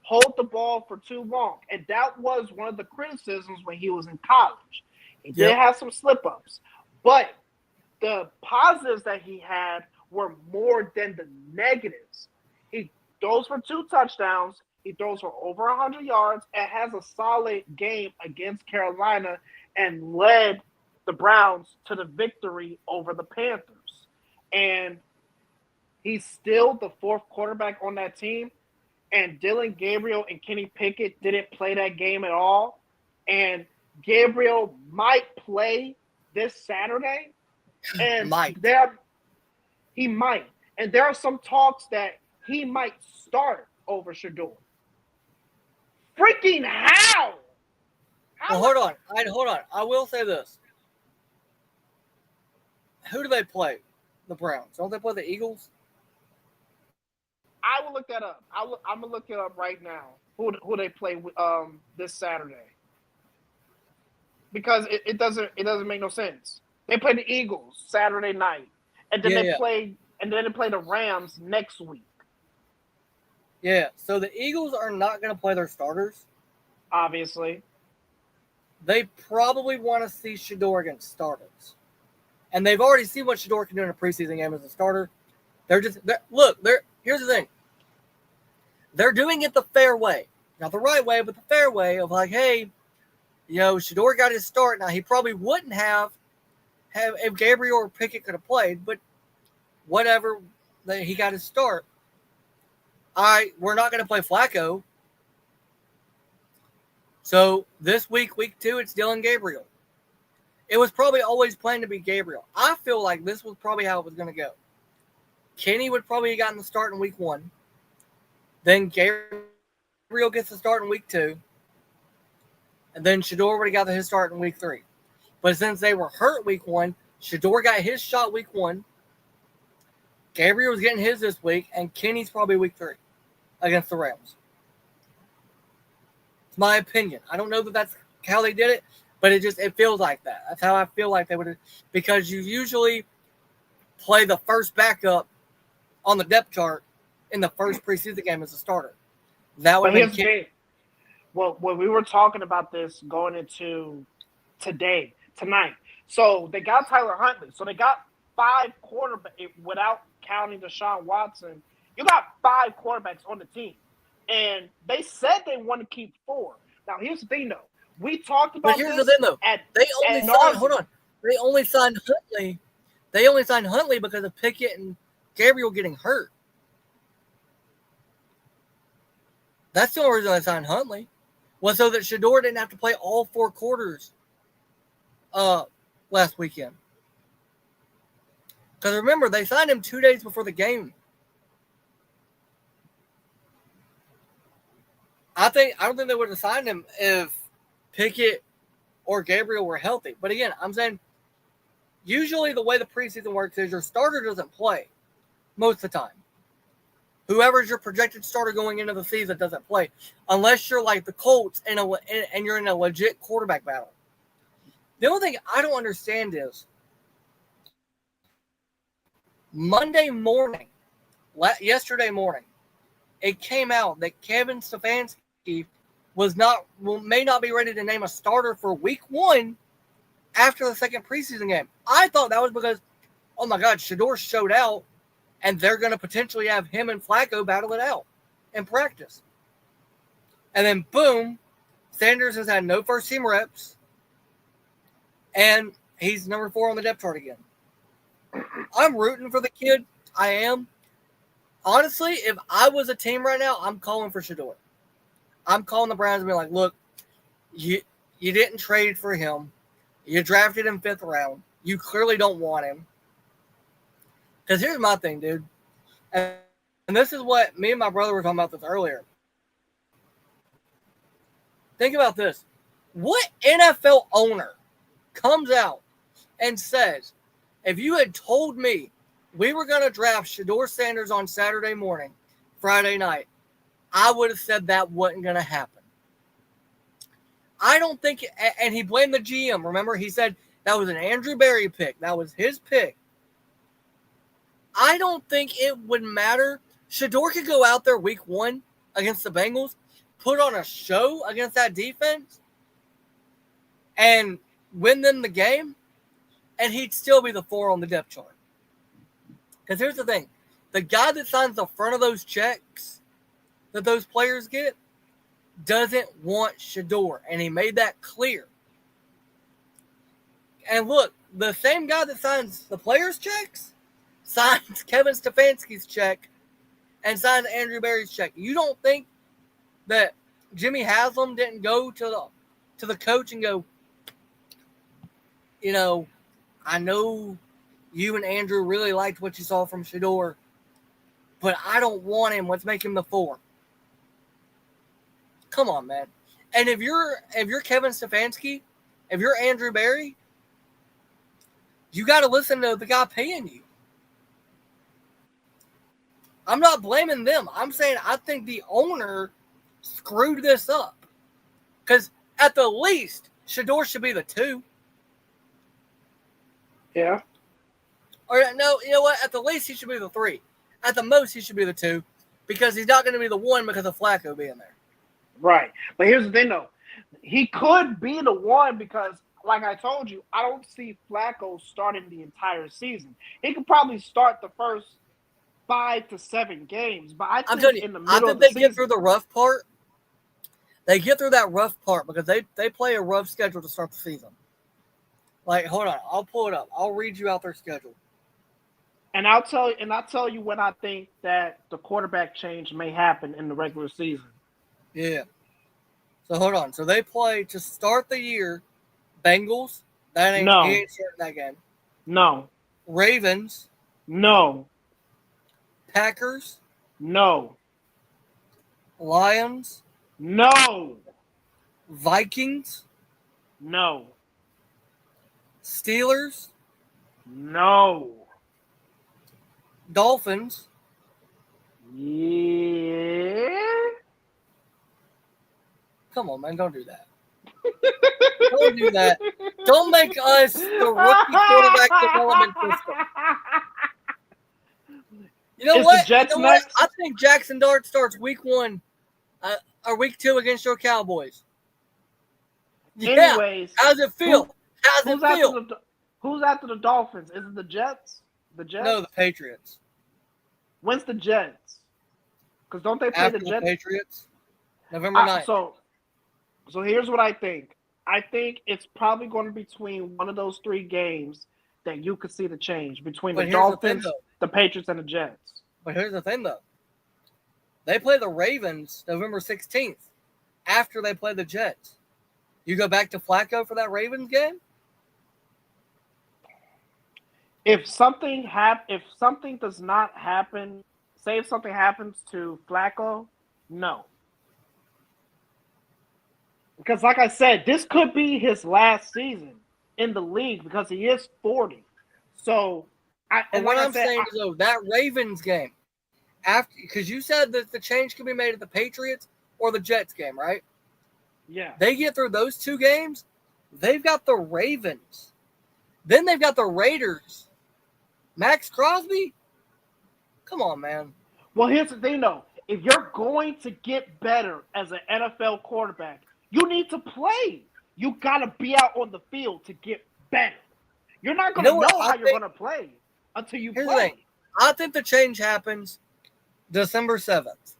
hold the ball for too long. And that was one of the criticisms when he was in college. He did have some slip ups, but the positives that he had were more than the negatives. He throws for 2 touchdowns. He throws for over 100 yards and has a solid game against Carolina and led the Browns to the victory over the Panthers. And he's still the 4th quarterback on that team. And Dylan Gabriel and Kenny Pickett didn't play that game at all. And Gabriel might play this Saturday. And he might. And there are some talks that he might start over Shedeur. Freaking how? Well, hold on. I will say this. Who do they play? The Browns. Don't they play the Eagles? I will look that up. I'm gonna look it up right now. Who they play this Saturday? Because it doesn't make no sense. They play the Eagles Saturday night, and then they play the Rams next week. Yeah. So the Eagles are not going to play their starters. Obviously, they probably want to see Shedeur against starters, and they've already seen what Shedeur can do in a preseason game as a starter. Here's the thing. They're doing it the fair way. Not the right way, but the fair way of like, hey, Shedeur got his start. Now, he probably wouldn't have if Gabriel or Pickett could have played, but whatever, he got his start. All right, we're not going to play Flacco. So this week, week 2, it's Dylan Gabriel. It was probably always planned to be Gabriel. I feel like this was probably how it was going to go. Kenny would probably have gotten the start in week 1. Then Gabriel gets the start in week 2. And then Shedeur would have got his start in week 3. But since they were hurt week 1, Shedeur got his shot week 1. Gabriel was getting his this week, and Kenny's probably week 3 against the Rams. It's my opinion. I don't know that that's how they did it, but it feels like that. That's how I feel like they would have, because you usually play the first backup on the depth chart in the first preseason game as a starter. That would have been Well, when we were talking about this going into tonight, so they got Tyler Huntley. So they got 5 quarterbacks without counting Deshaun Watson. You got 5 quarterbacks on the team, and they said they want to keep 4. Now, here's the thing, though. We talked about. But here's the thing, though. They only signed Huntley. They only signed Huntley because of Pickett and Gabriel getting hurt. That's the only reason I signed Huntley. Was so that Shedeur didn't have to play all 4 quarters last weekend. Because remember, they signed him 2 days before the game. I don't think they would have signed him if Pickett or Gabriel were healthy. But again, I'm saying usually the way the preseason works is your starter doesn't play most of the time. Whoever's your projected starter going into the season doesn't play unless you're like the Colts and you're in a legit quarterback battle. The only thing I don't understand is yesterday morning, it came out that Kevin Stefanski may not be ready to name a starter for week 1 after the second preseason game. I thought that was because, oh my God, Shedeur showed out and they're going to potentially have him and Flacco battle it out in practice. And then, boom, Sanders has had no first-team reps, and he's number 4 on the depth chart again. I'm rooting for the kid. I am. Honestly, if I was a team right now, I'm calling for Shedeur. I'm calling the Browns and being like, look, you didn't trade for him. You drafted him 5th round. You clearly don't want him. Because here's my thing, dude. And this is what me and my brother were talking about this earlier. Think about this. What NFL owner comes out and says, if you had told me we were going to draft Shedeur Sanders on Saturday morning, Friday night, I would have said that wasn't going to happen. I don't think, and he blamed the GM. Remember, he said that was an Andrew Berry pick. That was his pick. I don't think it would matter Shedeur could go out there week 1 against the Bengals, put on a show against that defense, and win them the game, and he'd still be the 4 on the depth chart. Because here's the thing. The guy that signs the front of those checks that those players get doesn't want Shedeur, and he made that clear. And look, the same guy that signs the players' checks signs Kevin Stefanski's check and signs Andrew Berry's check. You don't think that Jimmy Haslam didn't go to the coach and go, I know you and Andrew really liked what you saw from Shedeur, but I don't want him. Let's make him the 4. Come on, man. And if you're Kevin Stefanski, if you're Andrew Berry, you got to listen to the guy paying you. I'm not blaming them. I'm saying I think the owner screwed this up. Because at the least, Shedeur should be the 2. Yeah. Or no, you know what? At the least, he should be the 3. At the most, he should be the 2. Because he's not going to be the 1 because of Flacco being there. Right. But here's the thing, though. He could be the 1 because, like I told you, I don't see Flacco starting the entire season. He could probably start the first 5 to 7 games, but I think in the middle of the season, get through the rough part. They get through that rough part because they play a rough schedule to start the season. Like, hold on, I'll pull it up. I'll read you out their schedule. And I'll tell you when I think that the quarterback change may happen in the regular season. Yeah. So hold on. So they play to start the year. Bengals. He ain't starting that game. No. Ravens. No. Packers. No. Lions. No. Vikings. No. Steelers. No. Dolphins. Yeah. Come on, man. Don't do that. Don't do that. Don't make us the rookie quarterback development system. You know what? I think Jackson Dart starts week 1 or week 2 against your Cowboys. Yeah. Anyways, how's it feel? Who's after the Dolphins? Is it the Jets? The Jets? No, the Patriots. When's the Jets? Because don't they play after the Jets? Patriots? November 9th. So here's what I think. I think it's probably going to be between one of those 3 games that you could see the change between the Dolphins, the Patriots, and the Jets. But here's the thing, though. They play the Ravens November 16th after they play the Jets. You go back to Flacco for that Ravens game? If something does not happen, say if something happens to Flacco, no. Because like I said, this could be his last season in the league because he is 40. So, that Ravens game, because you said that the change can be made at the Patriots or the Jets game, right? Yeah. They get through those 2 games, they've got the Ravens. Then they've got the Raiders. Max Crosby? Come on, man. Well, here's the thing, though. If you're going to get better as an NFL quarterback, you need to play. You got to be out on the field to get better. You're not going to know how you're going to play until you play. The thing. I think the change happens December 7th.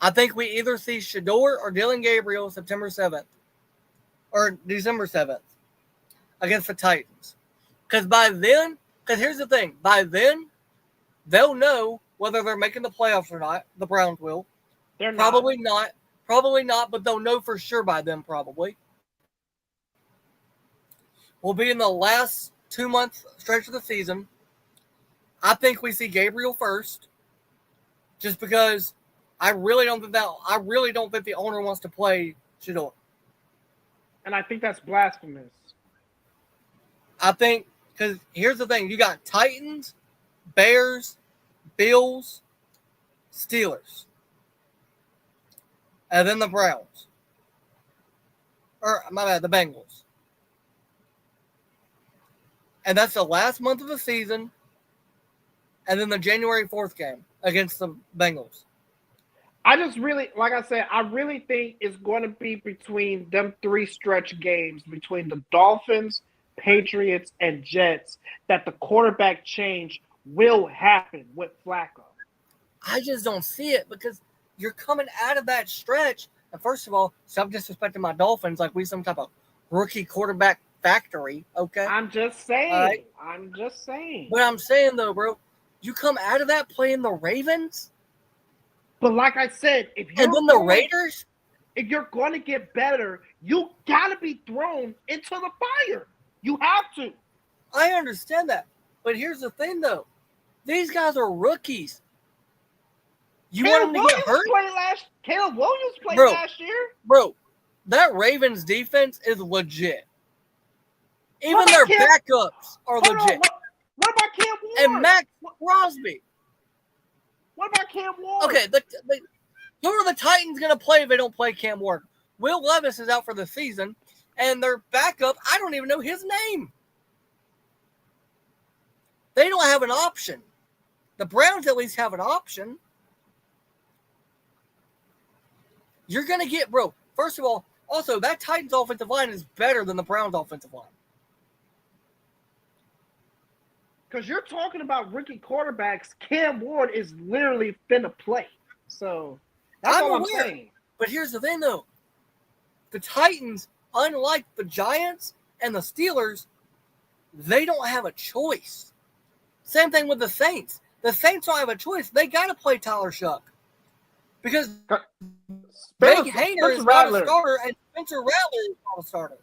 I think we either see Shedeur or Dylan Gabriel September 7th or December 7th against the Titans. Because here's the thing. By then, they'll know whether they're making the playoffs or not. The Browns will. They're probably not. Probably not, but they'll know for sure by then, probably. We'll be in the last 2-month stretch of the season. I think we see Gabriel first, just because I really don't think the owner wants to play Shedeur. And I think that's blasphemous. I think, because here's the thing. You got Titans, Bears, Bills, Steelers. And then the Browns. The Bengals. And that's the last month of the season. and then the January 4th game against the Bengals. I just really, like I said, I really think it's going to be between them 3 stretch games between the Dolphins, Patriots, and Jets that the quarterback change will happen with Flacco. I just don't see it because you're coming out of that stretch. And first of all, stop disrespecting my Dolphins like we some type of rookie quarterback factory, okay? I'm just saying. Right. I'm just saying. But I'm saying, though, bro, you come out of that playing the Ravens? But like I said, and then the Raiders? If you're going to get better, you got to be thrown into the fire. You have to. I understand that. But here's the thing, though. These guys are rookies. You want them to get hurt? Caleb Williams played last year. Bro, that Ravens defense is legit. Even their backups are legit. What about Cam Ward? And Max Crosby. What about Cam Ward? Okay, who are the Titans going to play if they don't play Cam Ward? Will Levis is out for the season, and their backup, I don't even know his name. They don't have an option. The Browns at least have an option. You're going to get, bro, first of all, also, that Titans offensive line is better than the Browns offensive line. Because you're talking about rookie quarterbacks, Cam Ward is literally finna play. So that's all I'm saying. But here's the thing, though. The Titans, unlike the Giants and the Steelers, they don't have a choice. Same thing with the Saints. The Saints don't have a choice. They got to play Tyler Shuck. Because Big Hainer is not a starter, and Spencer Rattler is not a starter.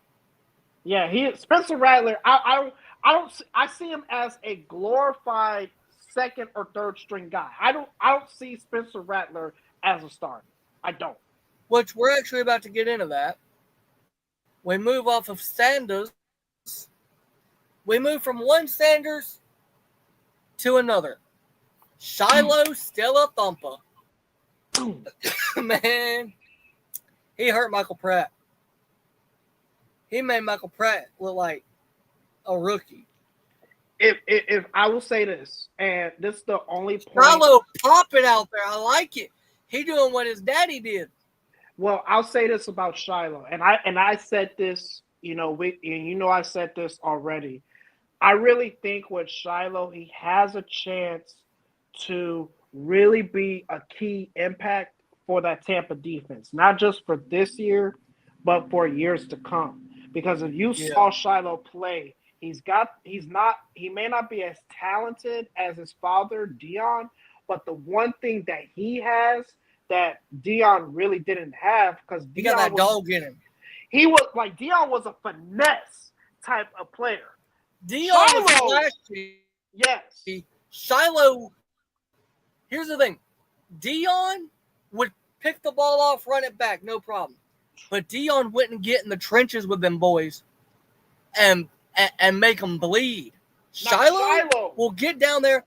Yeah, Spencer Rattler. I see him as a glorified second or third string guy. I don't see Spencer Rattler as a starter. I don't. Which we're actually about to get into that. We move off of Sanders. We move from one Sanders to another. Shiloh still a thumper. Man, he hurt Michael Pratt. He made Michael Pratt look like a rookie. If I will say this, and this is the only point. Shiloh popping out there. I like it. He doing what his daddy did. Well, I'll say this about Shiloh, and I said this, I said this already. I really think with Shiloh, he has a chance to really be a key impact for that Tampa defense, not just for this year, but for years to come. Because if you saw Shiloh play, he may not be as talented as his father, Dion, but the one thing that he has that Dion really didn't have, because he got that dog in him. Dion was a finesse type of player. Dion was flashy. Yes. Shiloh, here's the thing. Dion would pick the ball off, run it back, no problem. But Dion wouldn't get in the trenches with them boys and make them bleed. Shiloh will get down there.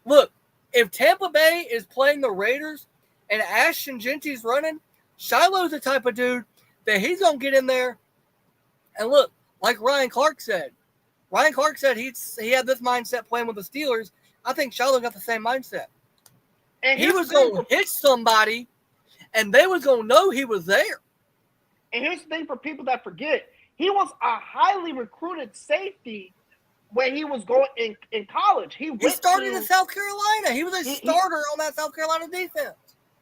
Look, if Tampa Bay is playing the Raiders and Ashton Genty's running, Shiloh's the type of dude that he's going to get in there. And look, like Ryan Clark said he had this mindset playing with the Steelers. I think Shiloh got the same mindset. And he was going to hit somebody, and they was going to know he was there. And here's the thing for people that forget. He was a highly recruited safety when he was going in college. He started in South Carolina. He was a starter on that South Carolina defense.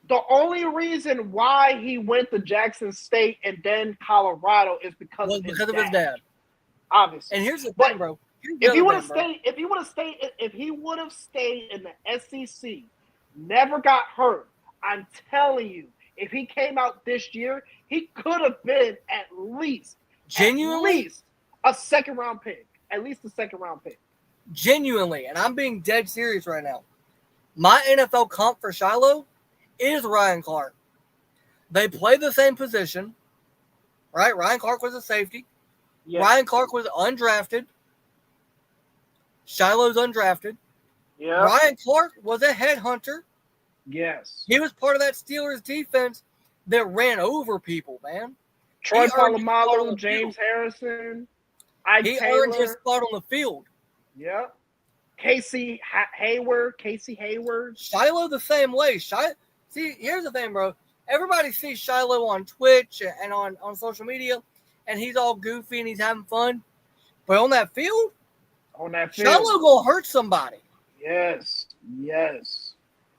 The only reason why he went to Jackson State and then Colorado is because of his dad. Obviously. And here's the thing, bro. If he would have stayed in the SEC, never got hurt, I'm telling you, if he came out this year, he could have been at least a second round pick. At least a second round pick. Genuinely, and I'm being dead serious right now. My NFL comp for Shiloh is Ryan Clark. They play the same position, right? Ryan Clark was a safety. Yes. Ryan Clark was undrafted. Shiloh's undrafted. Yeah. Ryan Clark was a headhunter. Yes. He was part of that Steelers defense that ran over people, man. Troy Polamalu, James Harrison. He earned his spot on the field. Yeah. Casey Hayward. Shiloh the same way. See, here's the thing, bro. Everybody sees Shiloh on Twitch and on social media, and he's all goofy and he's having fun. But on that field, Shiloh gonna hurt somebody. Yes.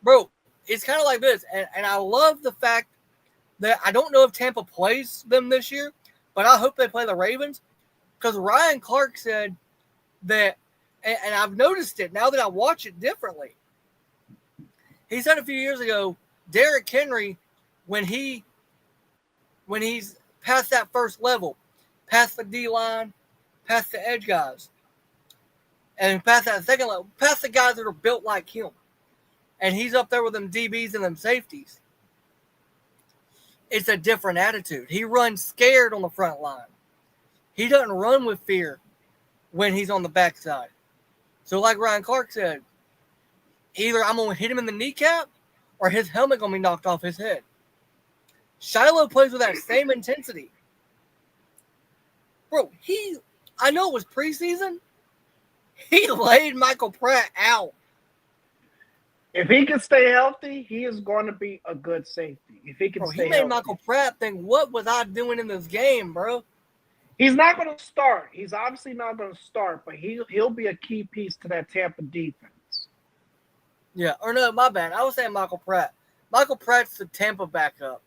Bro, it's kind of like this. And I love the fact that I don't know if Tampa plays them this year, but I hope they play the Ravens. Because Ryan Clark said that, and I've noticed it now that I watch it differently. He said a few years ago, Derrick Henry, when he's past that first level, past the D line, past the edge guys, and past that second level, past the guys that are built like him, and he's up there with them DBs and them safeties, it's a different attitude. He runs scared on the front line. He doesn't run with fear when he's on the backside. So like Ryan Clark said, either I'm going to hit him in the kneecap or his helmet going to be knocked off his head. Shiloh plays with that same intensity. Bro, I know it was preseason. He laid Michael Pratt out. If he can stay healthy, he is going to be a good safety. If he can stay healthy. He made Michael Pratt think, what was I doing in this game, bro? He's not going to start. He's obviously not going to start, but he'll be a key piece to that Tampa defense. Yeah, or no, my bad. I was saying Michael Pratt. Michael Pratt's the Tampa backup.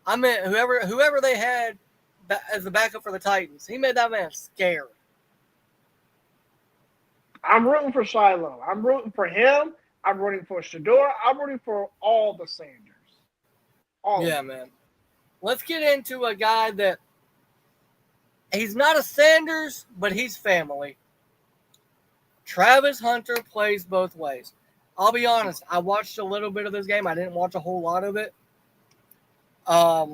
I meant whoever they had as the backup for the Titans. He made that man scared. I'm rooting for Shiloh. I'm rooting for him. I'm rooting for Shedeur. I'm rooting for all the Sanders. Yeah, man. Let's get into a guy that he's not a Sanders, but he's family. Travis Hunter plays both ways. I'll be honest. I watched a little bit of this game. I didn't watch a whole lot of it. I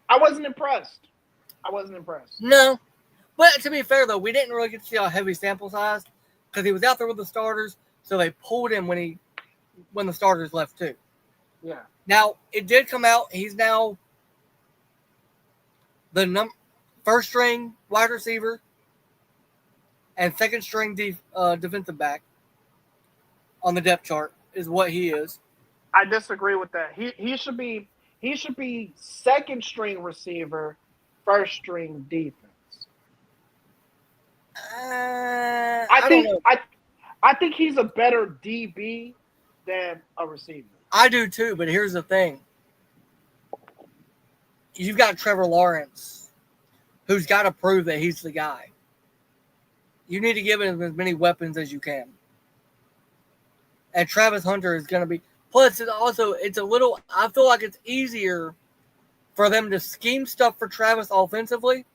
wasn't impressed. No. But to be fair, though, we didn't really get to see a heavy sample size because he was out there with the starters, so they pulled him when the starters left too. Yeah. Now, it did come out. He's now the first string wide receiver and second string defensive back on the depth chart is what he is. I disagree with that. He should be second string receiver, first string defense. I think he's a better DB than a receiver. I do too, but here's the thing. You've got Trevor Lawrence, who's got to prove that he's the guy. You need to give him as many weapons as you can. And Travis Hunter is going to be. Plus, it's a little. I feel like it's easier for them to scheme stuff for Travis offensively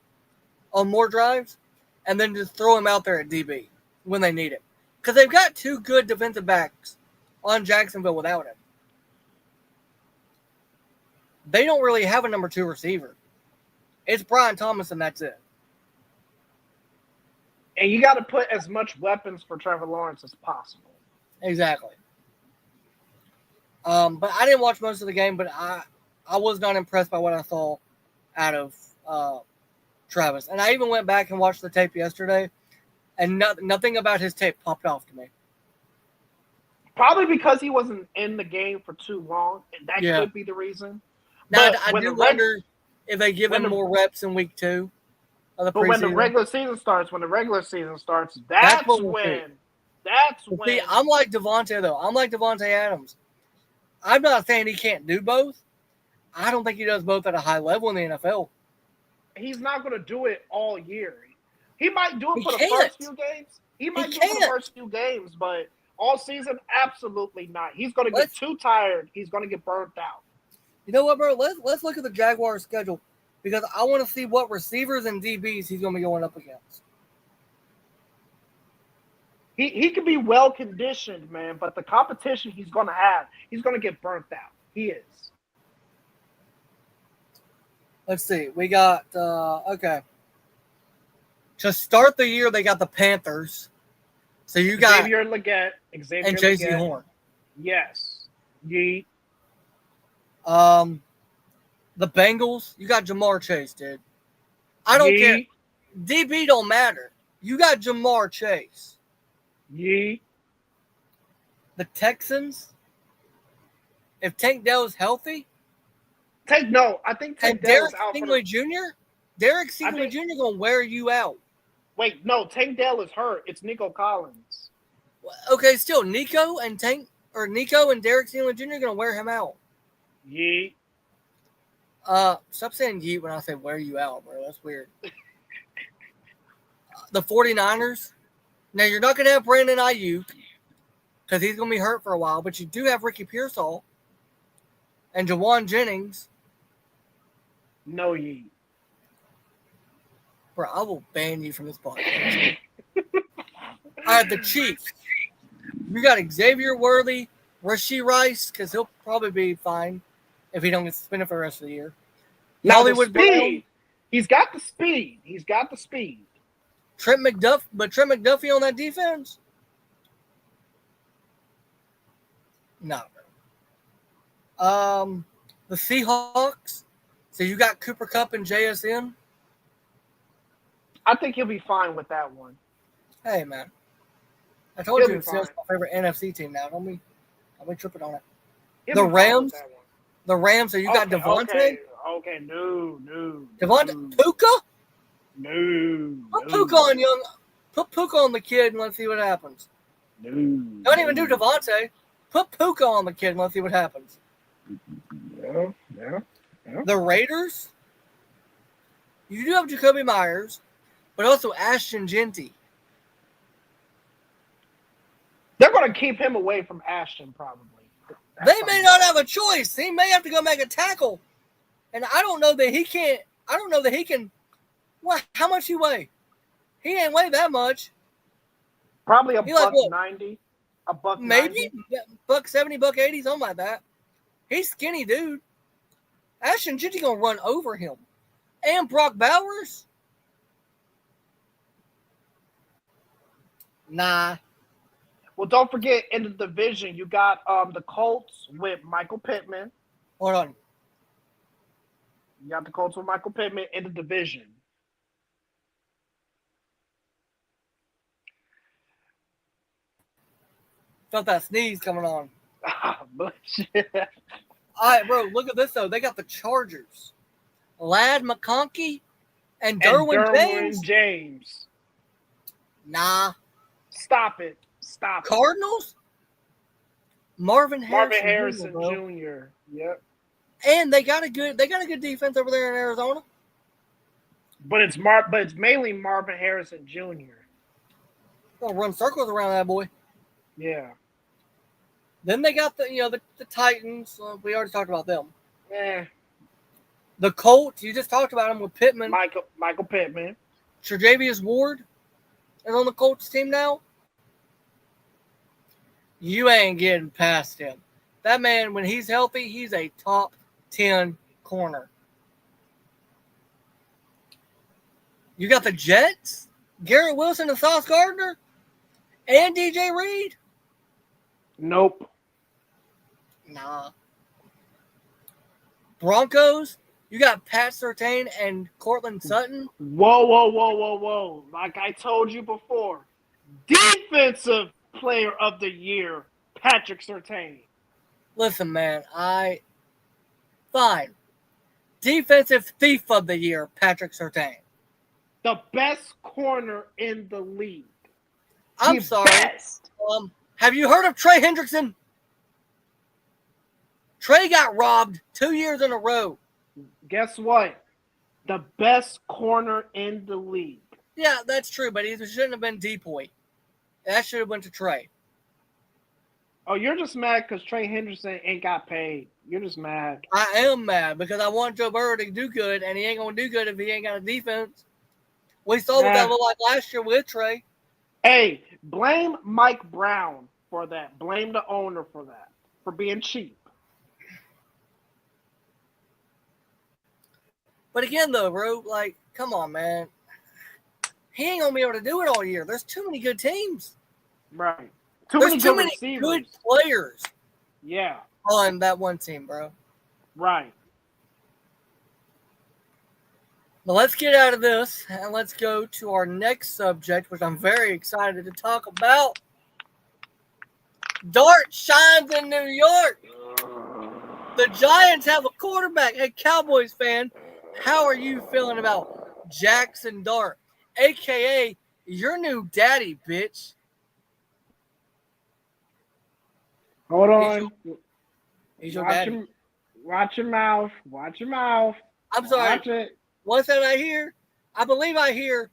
on more drives and then just throw him out there at DB when they need it. Because they've got two good defensive backs on Jacksonville without him. They don't really have a number two receiver. It's Brian Thomas, and that's it. And you got to put as much weapons for Trevor Lawrence as possible. Exactly. But I didn't watch most of the game, but I was not impressed by what I saw out of Travis. And I even went back and watched the tape yesterday, and nothing about his tape popped off to me. Probably because he wasn't in the game for too long. That could be the reason. Now, I do wonder if they give him more reps in week 2 of the preseason. But when the regular season starts, that's when. See, I'm like Devontae, though. I'm like Devontae Adams. I'm not saying he can't do both. I don't think he does both at a high level in the NFL. He's not going to do it all year. He might do it for the first few games. He might do it for the first few games, but all season, absolutely not. He's going to get too tired. He's going to get burnt out. You know what, bro? Let's look at the Jaguars' schedule because I want to see what receivers and DBs he's going to be going up against. He can be well conditioned, man, but the competition he's going to have, he's going to get burnt out. He is. Let's see. We got okay. To start the year, they got the Panthers. So you got Xavier Legette, and J.C. Horn. Yes. Yeet. The Bengals, you got Jamar Chase, dude. I don't care. DB don't matter. You got Jamar Chase. Yee. The Texans, if Tank Dell's healthy, I think and Tank Dell is Derek out for Stingley Jr., Derek Stingley Jr. going to wear you out. Wait, no, Tank Dell is hurt. It's Nico Collins. Okay, still, Nico and Derek Stingley Jr. are going to wear him out. Yee. Stop saying yeet when I say wear you out, bro. That's weird. The 49ers. Now, you're not going to have Brandon Ayuk because he's going to be hurt for a while, but you do have Ricky Pearsall and Jawan Jennings. No yee. Bro, I will ban you from this podcast. All right, the Chiefs. You got Xavier Worthy, Rashee Rice, because he'll probably be fine if he don't get suspended for the rest of the year. Now Hollywood the speed. Brown. He's got the speed. Trent McDuffie on that defense? No. The Seahawks. So you got Cooper Kupp and JSN. I think he'll be fine with that one. Hey, man. I told you it's my favorite NFC team now. Don't be tripping on it. The Rams. The Rams. So you got Devontae. Okay, no. Devontae Puka? No. Put Puka on Put Puka on the kid and let's see what happens. No. Don't even do Devontae. Put Puka on the kid and let's see what happens. Yeah. The Raiders. You do have Jacoby Myers, but also Ashton Genty. They're going to keep him away from Ashton, probably. They may not have a choice. He may have to go make a tackle. And I don't know that he can. What? How much he weigh? He ain't weigh that much. Probably a buck like, 90. A buck maybe 90. buck 70, buck 80, something like that. He's skinny, dude. Ashton Genty gonna run over him. And Brock Bowers? Nah. Well, don't forget, in the division, you got the Colts with Michael Pittman. Hold on. You got the Colts with Michael Pittman in the division. Felt that sneeze coming on. Bullshit. All right, bro, look at this, though. They got the Chargers. Lad McConkey and Derwin James. Nah. Stop it. Cardinals? Marvin Harrison Jr. Jr. Yep. And they got a good defense over there in Arizona. But it's mainly Marvin Harrison Jr. Gonna run circles around that boy. Yeah. Then they got the Titans. We already talked about them. Yeah. The Colts, you just talked about them with Pittman. Michael Pittman. Tre'Davious Ward is on the Colts team now. You ain't getting past him. That man, when he's healthy, he's a top 10 corner. You got the Jets, Garrett Wilson and Sauce Gardner, and DJ Reed. Nope. Nah. Broncos, you got Pat Surtain and Cortland Sutton. Whoa. Like I told you before, defensive player of the year, Patrick Surtain. Listen, man, fine. Defensive thief of the year, Patrick Surtain. The best corner in the league. I'm sorry. Have you heard of Trey Hendrickson? Trey got robbed 2 years in a row. Guess what? The best corner in the league. Yeah, that's true, but he shouldn't have been Depoy. That should have went to Trey. Oh, you're just mad because Trey Hendrickson ain't got paid. You're just mad. I am mad because I want Joe Burrow to do good, and he ain't going to do good if he ain't got a defense. We saw what that looked like last year with Trey. Hey, blame Mike Brown for that. Blame the owner for that, for being cheap. But again, though, bro, like, come on, man. He ain't going to be able to do it all year. There's too many good teams. Right. There's too many good players. Yeah. On that one team, bro. Right. But let's get out of this and let's go to our next subject, which I'm very excited to talk about. Dart shines in New York. The Giants have a quarterback. Hey, Cowboys fan, how are you feeling about Jackson Dart, a.k.a. your new daddy, bitch? Hold on. He's your daddy. Watch your mouth. Watch your mouth. I'm sorry. Watch it. What's that I hear? I believe I hear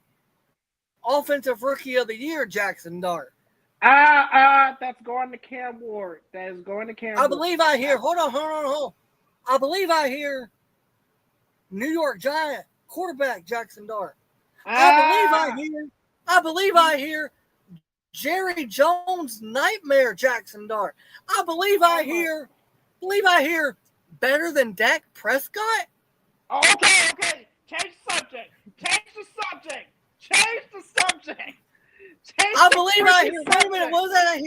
Offensive Rookie of the Year, Jackson Dart. That's going to Cam Ward. That is going to Cam Ward. I believe I hear, hold on. I believe I hear New York Giant quarterback Jackson Dart. I believe I hear Jerry Jones nightmare Jackson Dart. I believe I hear better than Dak Prescott. Okay. Change the subject. I believe I hear. Wait a minute. What is that I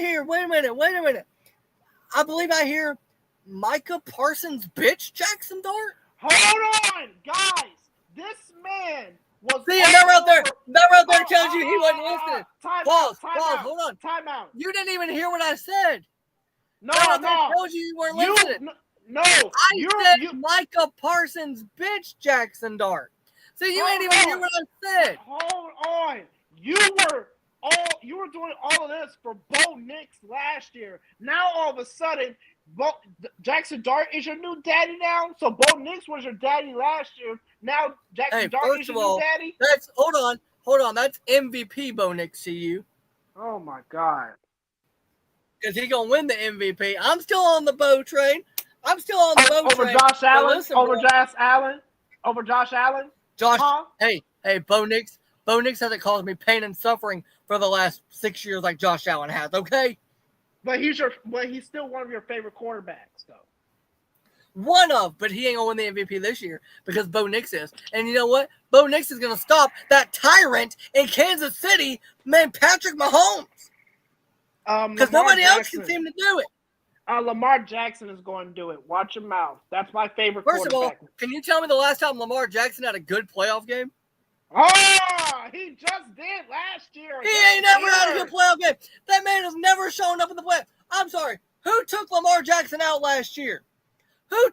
hear? Wait a minute. I believe I hear Micah Parsons bitch Jackson Dart. Hold on, guys. This man was. See, and that right there tells you he wasn't listening. Pause. Hold on. Time out. You didn't even hear what I said. No. Tells you weren't listening. No. I said Micah Parsons bitch Jackson Dart. See, you ain't even hear what I said. Hold on. You were doing all of this for Bo Nix last year. Now all of a sudden, Jackson Dart is your new daddy now. So Bo Nix was your daddy last year. Now Jackson Dart is your new daddy. Hold on. That's MVP Bo Nix to you. Oh my God. Because he's gonna win the MVP. I'm still on the Bo train. Over Josh Allen. Over Josh Allen. Hey, Bo Nix. Bo Nix hasn't caused me pain and suffering for the last 6 years like Josh Allen has, okay? But he's still one of your favorite quarterbacks, though. But he ain't gonna win the MVP this year because Bo Nix is. And you know what? Bo Nix is gonna stop that tyrant in Kansas City, man, Patrick Mahomes. Because nobody else can seem to do it. Lamar Jackson is going to do it. Watch your mouth. That's my favorite quarterback. First of all, can you tell me the last time Lamar Jackson had a good playoff game? Oh, he just did last year. He ain't never had a good playoff game. That man has never shown up in the playoffs. I'm sorry. Who took Lamar Jackson out last year? I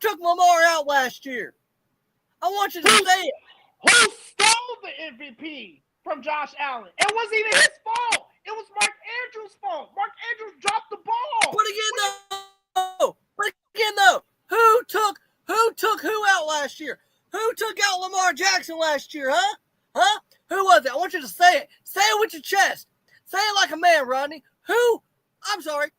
want you to say it. Who stole the MVP from Josh Allen? It wasn't even his fault. It was Mark Andrews' fault. Mark Andrews dropped the ball. But again, though, who took who out last year? Who took out Lamar Jackson last year, huh? Who was it? I want you to say it. Say it with your chest. Say it like a man, Rodney. I'm sorry.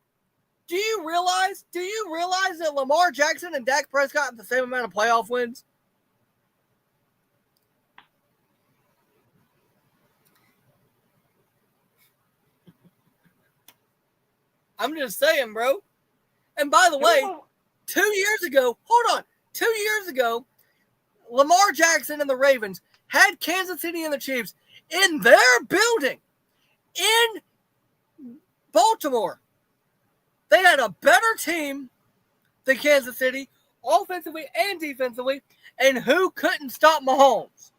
Do you realize that Lamar Jackson and Dak Prescott have the same amount of playoff wins? I'm just saying, bro. And by the way, 2 years ago, Lamar Jackson and the Ravens had Kansas City and the Chiefs in their building in Baltimore. They had a better team than Kansas City, offensively and defensively, and who couldn't stop Mahomes?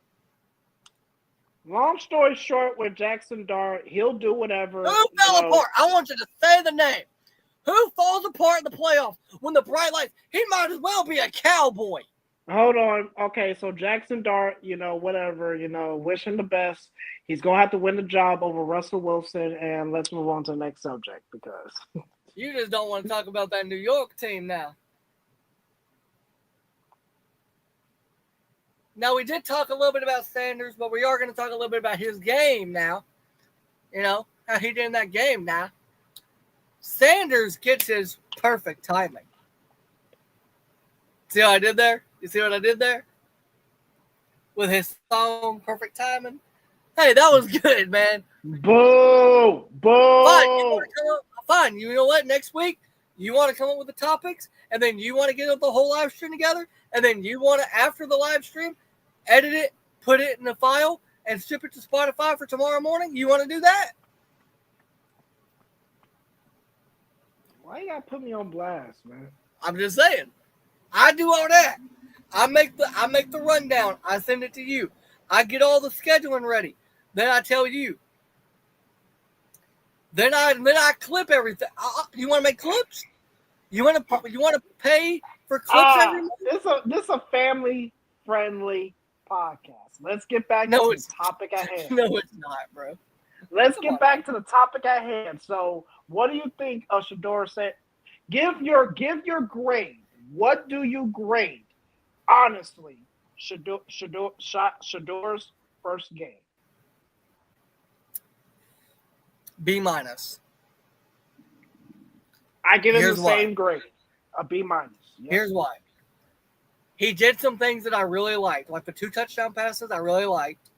Long story short, with Jackson Dart, he'll do whatever. Who fell apart? I want you to say the name. Who falls apart in the playoffs when the bright lights? He might as well be a Cowboy. Hold on. Okay, so Jackson Dart, whatever, wish him the best. He's going to have to win the job over Russell Wilson, and let's move on to the next subject because... You just don't want to talk about that New York team now. Now, we did talk a little bit about Sanders, but we are going to talk a little bit about his game now. How he did in that game now. Sanders gets his perfect timing. See what I did there? You see what I did there? With his song, Perfect Timing. Hey, that was good, man. Boo! Fine. You know what? Next week, you want to come up with the topics, and then you want to get the whole live stream together, and then you want to, after the live stream, edit it, put it in a file, and ship it to Spotify for tomorrow morning. You want to do that? Why you got to put me on blast, man? I'm just saying. I do all that. I make the rundown. I send it to you. I get all the scheduling ready. Then I tell you. Then I clip everything. You want to make clips? You want to pay for clips every month? This a family friendly podcast. Let's get back No, to the it's topic at hand. no, it's not, bro. Let's Come get on. back to the topic at hand. So, what do you think of Shedeur Sanders? Give your grade. What do you grade? Honestly, Shedeur's first game. B minus. I give him Here's the why. same grade, a B minus. Yep. Here's why. He did some things that I really liked, like the 2 touchdown passes. I really liked.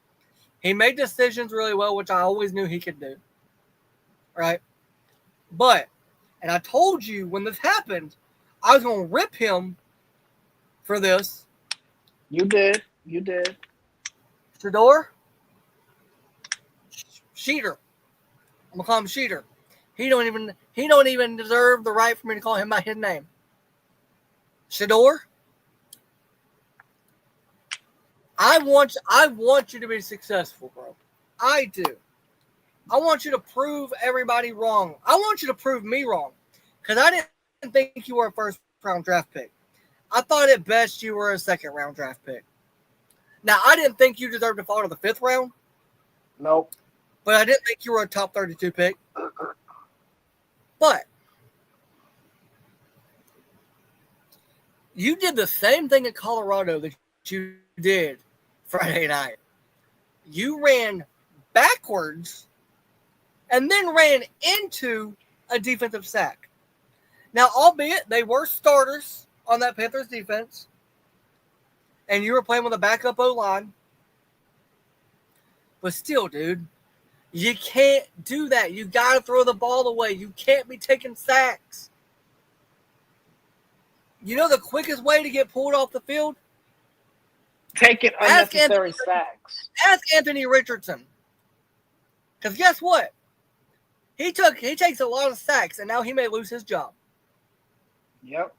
He made decisions really well, which I always knew he could do. Right, but, and I told you when this happened, I was gonna rip him for this. You did. You did. Shedeur, Shedeur. I'm gonna call him Shedeur. He don't even deserve the right for me to call him by his name. Shedeur, I want you to be successful, bro. I do. I want you to prove everybody wrong. I want you to prove me wrong. Because I didn't think you were a first round draft pick. I thought at best you were a second round draft pick. Now, I didn't think you deserved to fall to the 5th round. Nope. But I didn't think you were a top 32 pick. But you did the same thing in Colorado that you did Friday night. You ran backwards and then ran into a defensive sack. Now, albeit they were starters on that Panthers defense, and you were playing with a backup O-line, but still, dude, you can't do that. You got to throw the ball away. You can't be taking sacks. You know the quickest way to get pulled off the field? Taking unnecessary sacks. Ask Anthony Richardson. Because guess what? He takes a lot of sacks, and now he may lose his job. Yep.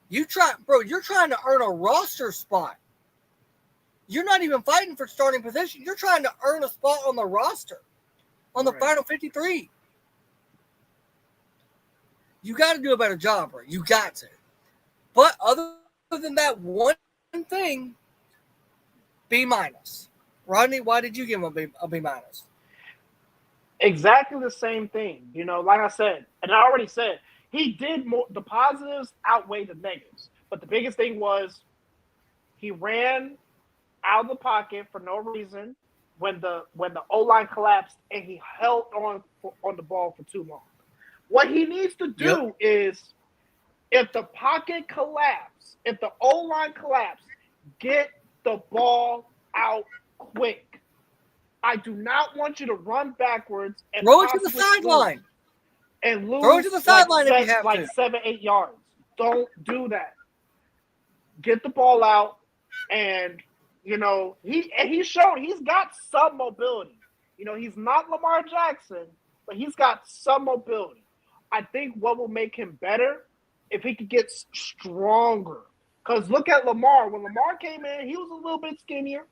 You're trying to earn a roster spot. You're not even fighting for starting position. You're trying to earn a spot on the roster, on the final 53. You got to do a better job, bro. You got to. But other than that one thing, B minus. Rodney, why did you give him a B minus? Exactly the same thing. You know, like I said, and I already said, he did more. The positives outweigh the negatives. But the biggest thing was he ran out of the pocket for no reason when the O-line collapsed, and he held on the ball for too long. What he needs to do is, if the pocket collapse, if the O-line collapse, get the ball out quick. I do not want you to run backwards and throw it to the sideline. And lose. Throw it to the sideline if you have like to. 7-8 yards. Don't do that. Get the ball out, and you know he's shown he's got some mobility. You know, he's not Lamar Jackson, but he's got some mobility. I think what will make him better if he could get stronger. Because look at Lamar. When Lamar came in, he was a little bit skinnier.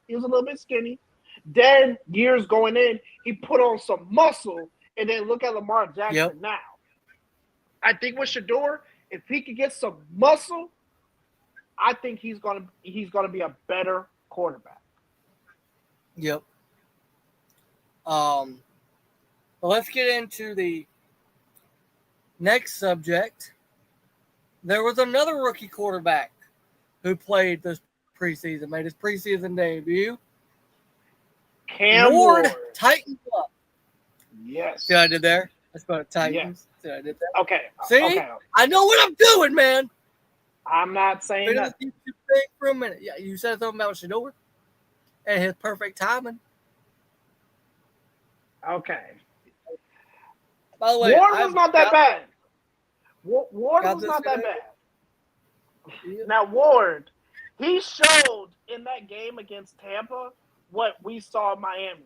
Skinny. Then years going in, he put on some muscle, and then look at Lamar Jackson now. I think with Shedeur, if he could get some muscle, I think he's gonna be a better quarterback. Yep. Well, let's get into the next subject. There was another rookie quarterback who played this preseason, made his preseason debut. Cam Ward Titans up. Yes. See what I did there? I spelled Titans. See what I did there? Okay. See? Okay. I know what I'm doing, man. I'm not saying that. For a minute. Yeah, you said something about Shedeur and his perfect timing. Okay. By the way, Ward was not that bad. Ward was not that bad. Yeah. Now, Ward, he showed in that game against Tampa what we saw in Miami.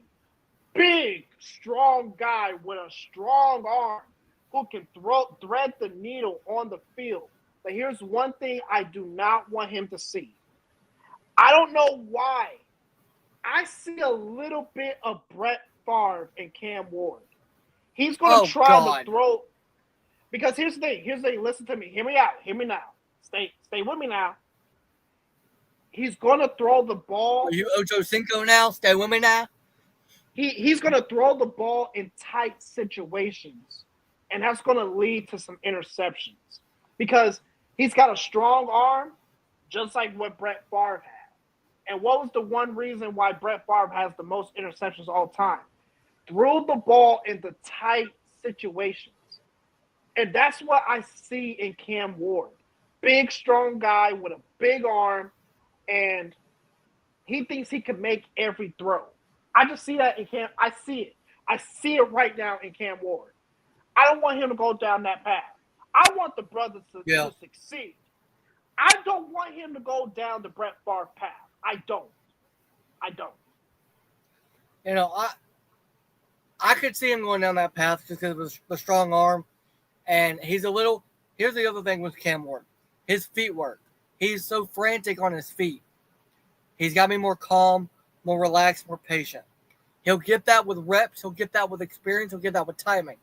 Big, strong guy with a strong arm who can thread the needle on the field. But here's one thing I do not want him to see. I don't know why. I see a little bit of Brett Favre and Cam Ward. He's going to Oh try to God. throw. Because here's the thing. Here's the thing. Listen to me. Hear me out. Hear me now. Stay with me now. He's going to throw the ball. Are you Ocho Cinco now? Stay with me now. He's going to throw the ball in tight situations, and that's going to lead to some interceptions because he's got a strong arm, just like what Brett Favre had. And what was the one reason why Brett Favre has the most interceptions all time? Threw the ball into tight situations. And that's what I see in Cam Ward. Big, strong guy with a big arm, and he thinks he can make every throw. I just see that in Cam. I see it. I see it right now in Cam Ward. I don't want him to go down that path. I want the brothers to succeed. I don't want him to go down the Brett Favre path. I don't. You know, I could see him going down that path just because of the strong arm. And he's a little. Here's the other thing with Cam Ward. His feet work. He's so frantic on his feet. He's got to be more calm, more relaxed, more patient. He'll get that with reps. He'll get that with experience. He'll get that with timing.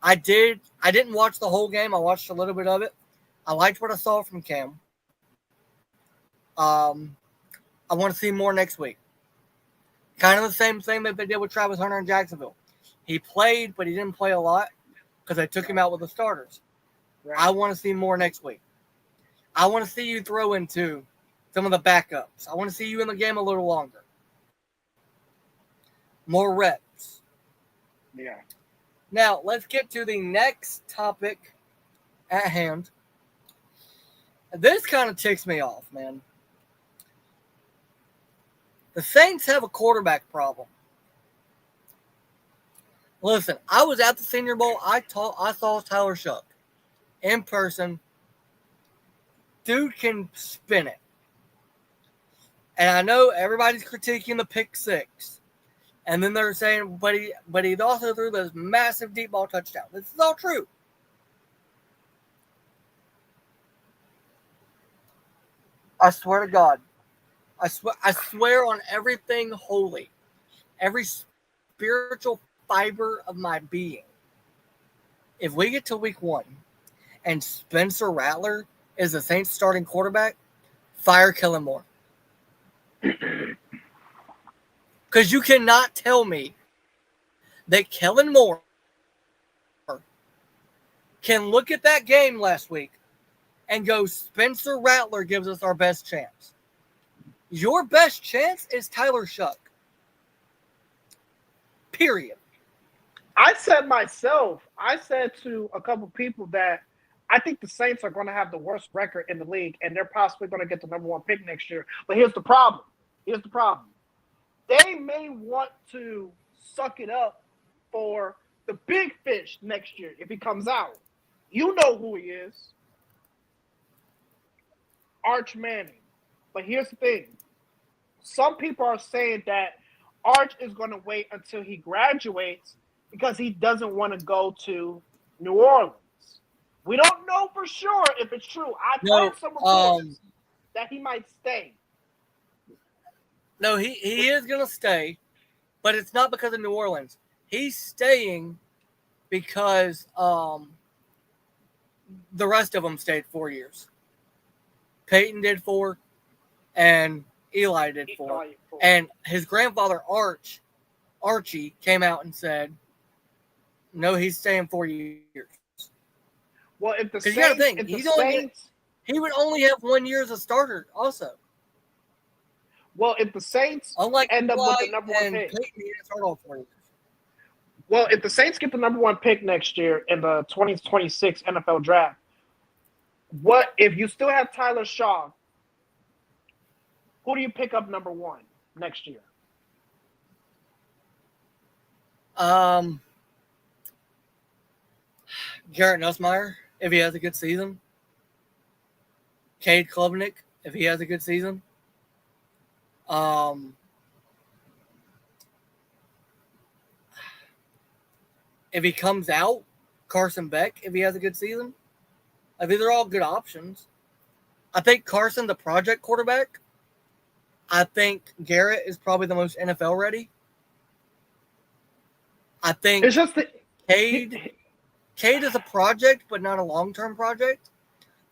I didn't watch the whole game. I watched a little bit of it. I liked what I saw from Cam. I want to see more next week. Kind of the same thing that they did with Travis Hunter in Jacksonville. He played, but he didn't play a lot because they took him out with the starters. Right. I want to see more next week. I want to see you throw into some of the backups. I want to see you in the game a little longer. More reps. Yeah. Now, let's get to the next topic at hand. This kind of ticks me off, man. The Saints have a quarterback problem. Listen, I was at the Senior Bowl. I saw Tyler Shough in person. Dude can spin it. And I know everybody's critiquing the pick six. And then they're saying, but he also threw those massive deep ball touchdowns. This is all true. I swear to God. I swear on everything holy. Every spiritual fiber of my being. If we get to week 1 and Spencer Rattler is the Saints starting quarterback, fire Kellen Moore. Because you cannot tell me that Kellen Moore can look at that game last week and go, Spencer Rattler gives us our best chance. Your best chance is Tyler Shough. Period. I said to a couple people that I think the Saints are going to have the worst record in the league, and they're possibly going to get the number 1 pick next year. But here's the problem. They may want to suck it up for the big fish next year if he comes out. You know who he is. Arch Manning. But here's the thing. Some people are saying that Arch is going to wait until he graduates because he doesn't want to go to New Orleans. We don't know for sure if it's true. I've heard some reports that he might stay. No, he is going to stay, but it's not because of New Orleans. He's staying because the rest of them stayed 4 years. Peyton did 4, and Eli did 4. And his grandfather, Archie, came out and said, no, he's staying 4 years. Well, if the Saints, you got to think, he would only have 1 year as a starter also. Well, if the Saints end up with the number 1 pick. Well, if the Saints get the number 1 pick next year in the 2026 NFL draft, what if you still have Tyler Shough? Who do you pick up number 1 next year? Garrett Nussmeier, if he has a good season. Cade Klubnik, if he has a good season. If he comes out, Carson Beck, if he has a good season. Like, these are all good options. I think Carson, the project quarterback. I think Garrett is probably the most NFL ready. I think It's just that Cade is a project, but not a long-term project.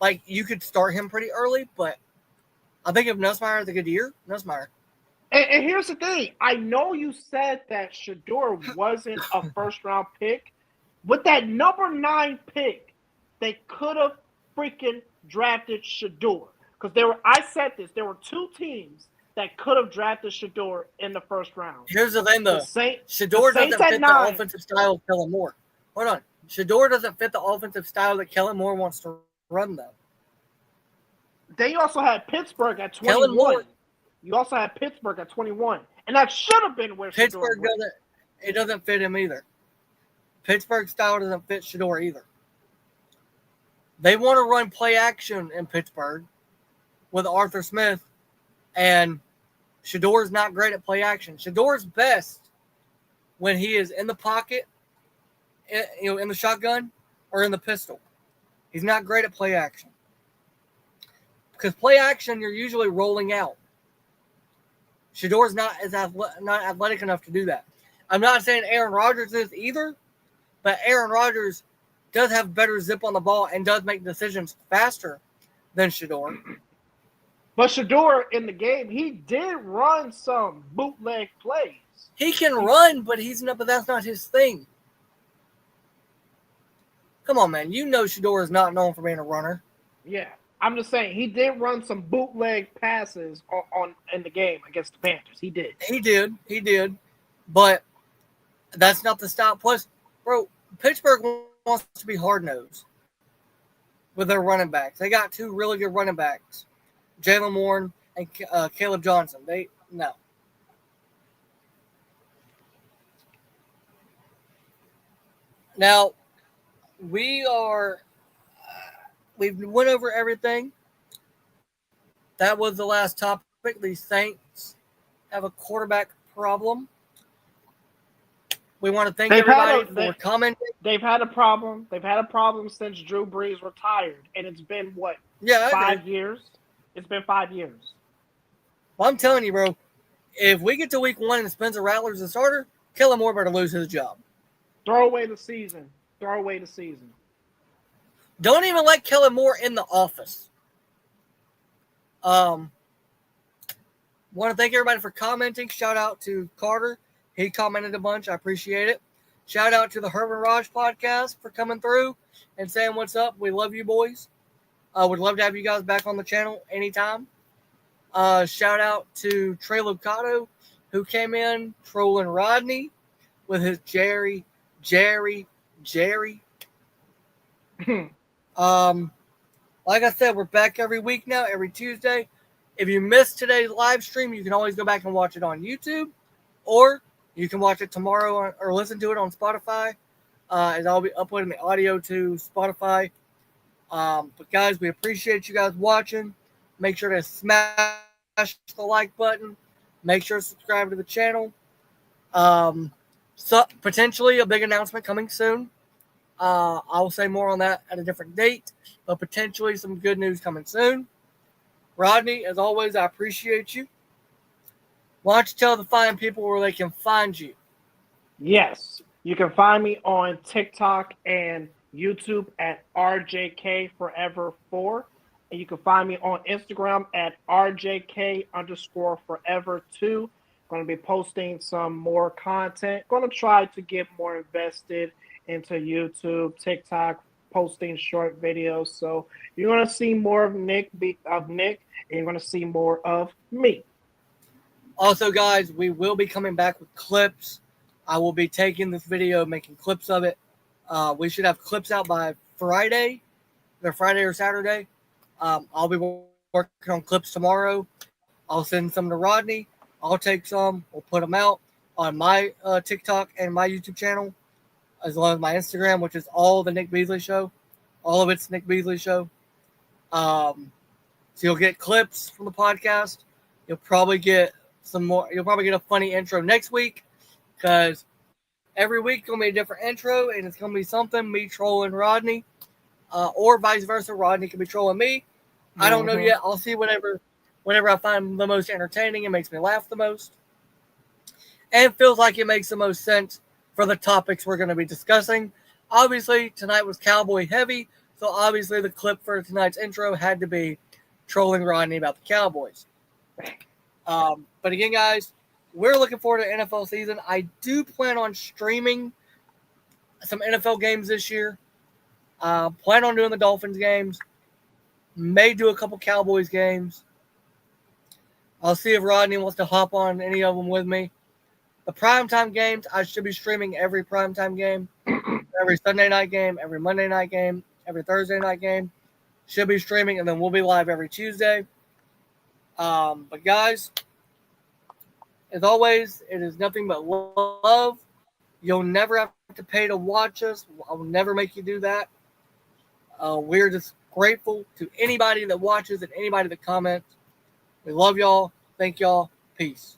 Like, you could start him pretty early, but I think if Nussmeier has a good year, Nussmeier. And here's the thing. I know you said that Shedeur wasn't a first-round pick. With that number 9 pick, they could have freaking drafted Shedeur. Because I said this, there were 2 teams that could have drafted Shedeur in the first round. Here's the thing, though. Shedeur doesn't at fit 9. the offensive style of Kellen Moore. Hold on. Shedeur doesn't fit the offensive style that Kellen Moore wants to run, though. They also had Pittsburgh at 21. You also had Pittsburgh at 21. And that should have been where Pittsburgh Shedeur doesn't fit him either. Pittsburgh style doesn't fit Shedeur either. They want to run play action in Pittsburgh with Arthur Smith, and Shedeur's not great at play action. Shedeur's best when he is in the pocket, in the shotgun, or in the pistol. He's not great at play action. Because play action, you're usually rolling out. Shedeur's not athletic enough to do that. I'm not saying Aaron Rodgers is either, but Aaron Rodgers does have better zip on the ball and does make decisions faster than Shedeur. But Shedeur in the game, he did run some bootleg plays. He can run, but that's not his thing. Come on, man. You know Shedeur is not known for being a runner. Yeah. I'm just saying, he did run some bootleg passes on in the game against the Panthers. He did. He did. But that's not the style. Plus, bro, Pittsburgh wants to be hard-nosed with their running backs. They got 2 really good running backs, Jalen Warren and Caleb Johnson. No. Now, we've went over everything. That was the last topic. The Saints have a quarterback problem. We want to thank everybody for commenting. They've had a problem. They've had a problem since Drew Brees retired, and it's been what? Yeah, 5 years. It's been 5 years. Well, I'm telling you, bro. If we get to week 1 and Spencer Rattler's the starter, Kellen Moore better lose his job. Throw away the season. Don't even let Kellen Moore in the office. Want to thank everybody for commenting. Shout out to Carter. He commented a bunch. I appreciate it. Shout out to the Herman Raj podcast for coming through and saying what's up. We love you boys. Would love to have you guys back on the channel anytime. Shout out to Trey Lucado, who came in trolling Rodney with his Jerry. Like I said, we're back every week now, every Tuesday. If you missed today's live stream, you can always go back and watch it on YouTube, or you can watch it tomorrow or listen to it on Spotify, as I'll be uploading the audio to Spotify. But guys, we appreciate you guys watching. Make sure to smash the like button. Make sure to subscribe to the channel. So potentially a big announcement coming soon. I'll say more on that at a different date, but potentially some good news coming soon. Rodney, as always, I appreciate you. Why don't you tell the fine people where they can find you? Yes, you can find me on TikTok and YouTube at RJKForever4. And you can find me on Instagram at RJK_forever2. Going to be posting some more content. Going to try to get more invested into YouTube, TikTok, posting short videos. So you're going to see more of Nick, and you're going to see more of me. Also, guys, we will be coming back with clips. I will be taking this video, making clips of it. We should have clips out by Friday, either Friday or Saturday. I'll be working on clips tomorrow. I'll send some to Rodney. I'll take some. We'll put them out on my TikTok and my YouTube channel, as well as my Instagram, which is all the Nick Beasley Show. All of it's Nick Beasley Show. So you'll get clips from the podcast. You'll probably get some more. You'll probably get a funny intro next week, because every week gonna be a different intro, and it's gonna be something me trolling Rodney. or vice versa. Rodney can be trolling me. I don't know yet. I'll see whenever I find the most entertaining and makes me laugh the most, and feels like it makes the most sense for the topics we're going to be discussing. Obviously, tonight was Cowboy heavy, so obviously the clip for tonight's intro had to be trolling Rodney about the Cowboys. But again, guys, we're looking forward to NFL season. I do plan on streaming some NFL games this year. Plan on doing the Dolphins games. May do a couple Cowboys games. I'll see if Rodney wants to hop on any of them with me. The primetime games, I should be streaming every primetime game. Every Sunday night game, every Monday night game, every Thursday night game. Should be streaming, and then we'll be live every Tuesday. But guys, as always, it is nothing but love. You'll never have to pay to watch us. I will never make you do that. We're just grateful to anybody that watches and anybody that comments. We love y'all. Thank y'all. Peace.